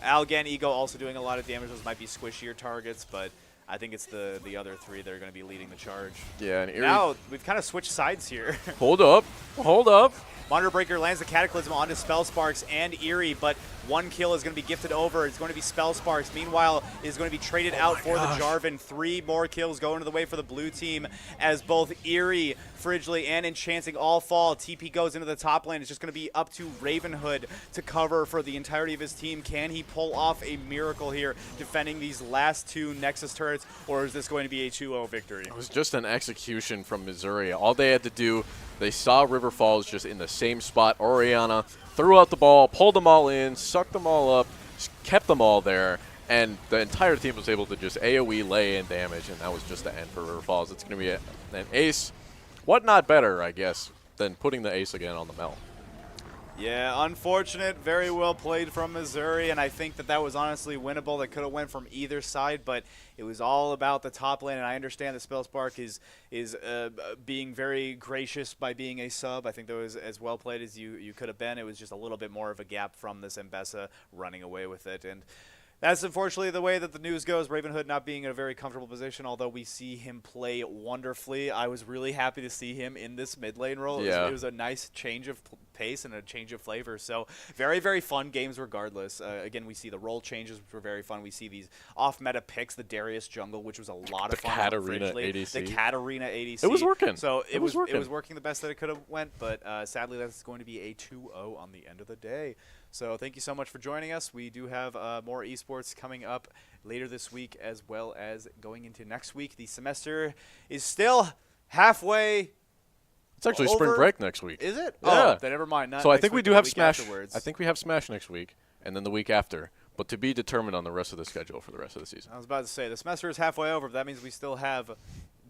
Algan, Ego also doing a lot of damage. Those might be squishier targets, but I think it's the other 3 that are going to be leading the charge. Yeah, and now we've kind of switched sides here. Hold up. Hold up. Monitor Breaker lands the Cataclysm onto Spellsparks and Eerie, but 1 kill is going to be gifted over. It's going to be Spellsparks. Meanwhile, it is going to be traded out for the Jarvan. 3 more kills going to the way for the blue team as both Eerie, Fridgley, and Enchanting all fall. TP goes into the top lane. It's just going to be up to Ravenhood to cover for the entirety of his team. Can he pull off a miracle here defending these last 2 Nexus turrets, or is this going to be a 2-0 victory? It was just an execution from Missouri. All they had to do, they saw River Falls just in the same spot. Orianna threw out the ball, pulled them all in, sucked them all up, kept them all there, and the entire team was able to just AoE lay in damage, and that was just the end for River Falls. It's going to be an ace. What not better, I guess, than putting the ace again on the Mel. Yeah, unfortunate. Very well played from Missouri, and I think that was honestly winnable. That could have went from either side, but it was all about the top lane, and I understand that Spellspark is being very gracious by being a sub. I think that was as well played as you could have been. It was just a little bit more of a gap from this Mbessa running away with it, and that's unfortunately the way that the news goes. Ravenhood not being in a very comfortable position, although we see him play wonderfully. I was really happy to see him in this mid lane role. Yeah. It was a nice change of pace and a change of flavor. So very, very fun games regardless. Again, we see the role changes, which were very fun. We see these off-meta picks, the Darius jungle, which was a lot of fun. Katarina ADC. The Katarina ADC. It was working. So it was working the best that it could have went, but sadly that's going to be a 2-0 on the end of the day. So thank you so much for joining us. We do have more esports coming up later this week, as well as going into next week. The semester is still halfway. It's actually spring break next week. Is it? Yeah. Oh, then never mind. Not so I next think we week, do but have the week Smash. afterwards. I think we have Smash next week, and then the week after. But to be determined on the rest of the schedule for the rest of the season. I was about to say the semester is halfway over, but that means we still have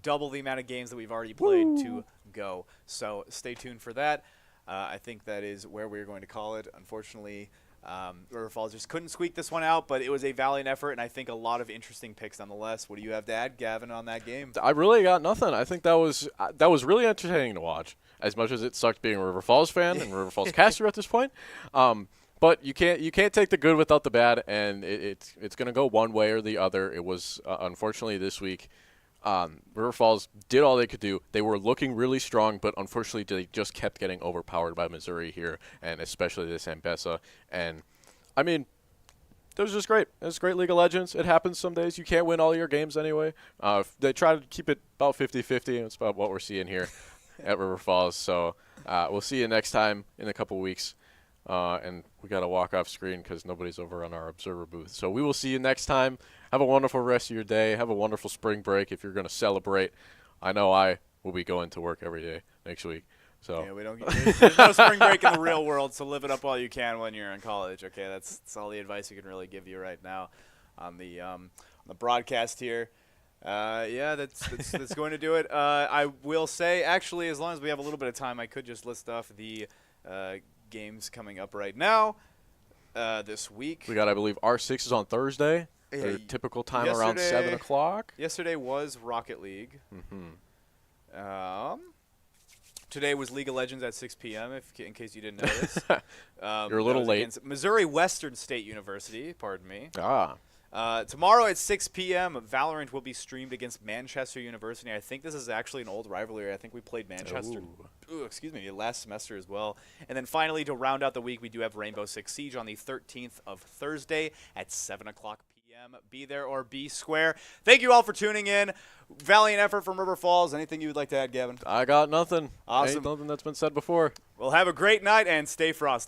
double the amount of games that we've already played to go. So stay tuned for that. I think that is where we're going to call it. Unfortunately, River Falls just couldn't squeak this one out, but it was a valiant effort, and I think a lot of interesting picks nonetheless. What do you have to add, Gavin, on that game? I really got nothing. I think that was really entertaining to watch, as much as it sucked being a River Falls fan and River Falls caster at this point. But you can't take the good without the bad, and it's going to go one way or the other. It was unfortunately this week. River Falls did all they could do. They were looking really strong, but unfortunately they just kept getting overpowered by Missouri here, and especially this Mbessa. And, I mean, it was just great. It was great League of Legends. It happens some days. You can't win all your games anyway. They try to keep it about 50-50, and it's about what we're seeing here at River Falls. So we'll see you next time in a couple weeks. And we got to walk off screen because nobody's over on our observer booth. So we will see you next time. Have a wonderful rest of your day. Have a wonderful spring break if you're going to celebrate. I know I will be going to work every day next week. So yeah, there's no spring break in the real world, so live it up while you can when you're in college. Okay, that's all the advice we can really give you right now on the broadcast here. Yeah, that's going to do it. I will say, actually, as long as we have a little bit of time, I could just list off the games coming up right now this week. We got, I believe, R6 is on Thursday. Their typical time around 7 o'clock. Yesterday was Rocket League. Today was League of Legends at 6 p.m., in case you didn't know this. You're a little late. Missouri Western State University, pardon me. Tomorrow at 6 p.m., Valorant will be streamed against Manchester University. I think this is actually an old rivalry. I think we played Manchester last semester as well. And then finally, to round out the week, we do have Rainbow Six Siege on the 13th of Thursday at 7 o'clock p.m. p.m. Be there or be square. Thank you all for tuning in. Valiant effort from River Falls. Anything you would like to add, Gavin? I got nothing. Awesome. Ain't nothing that's been said before. Well, have a great night and stay frosty.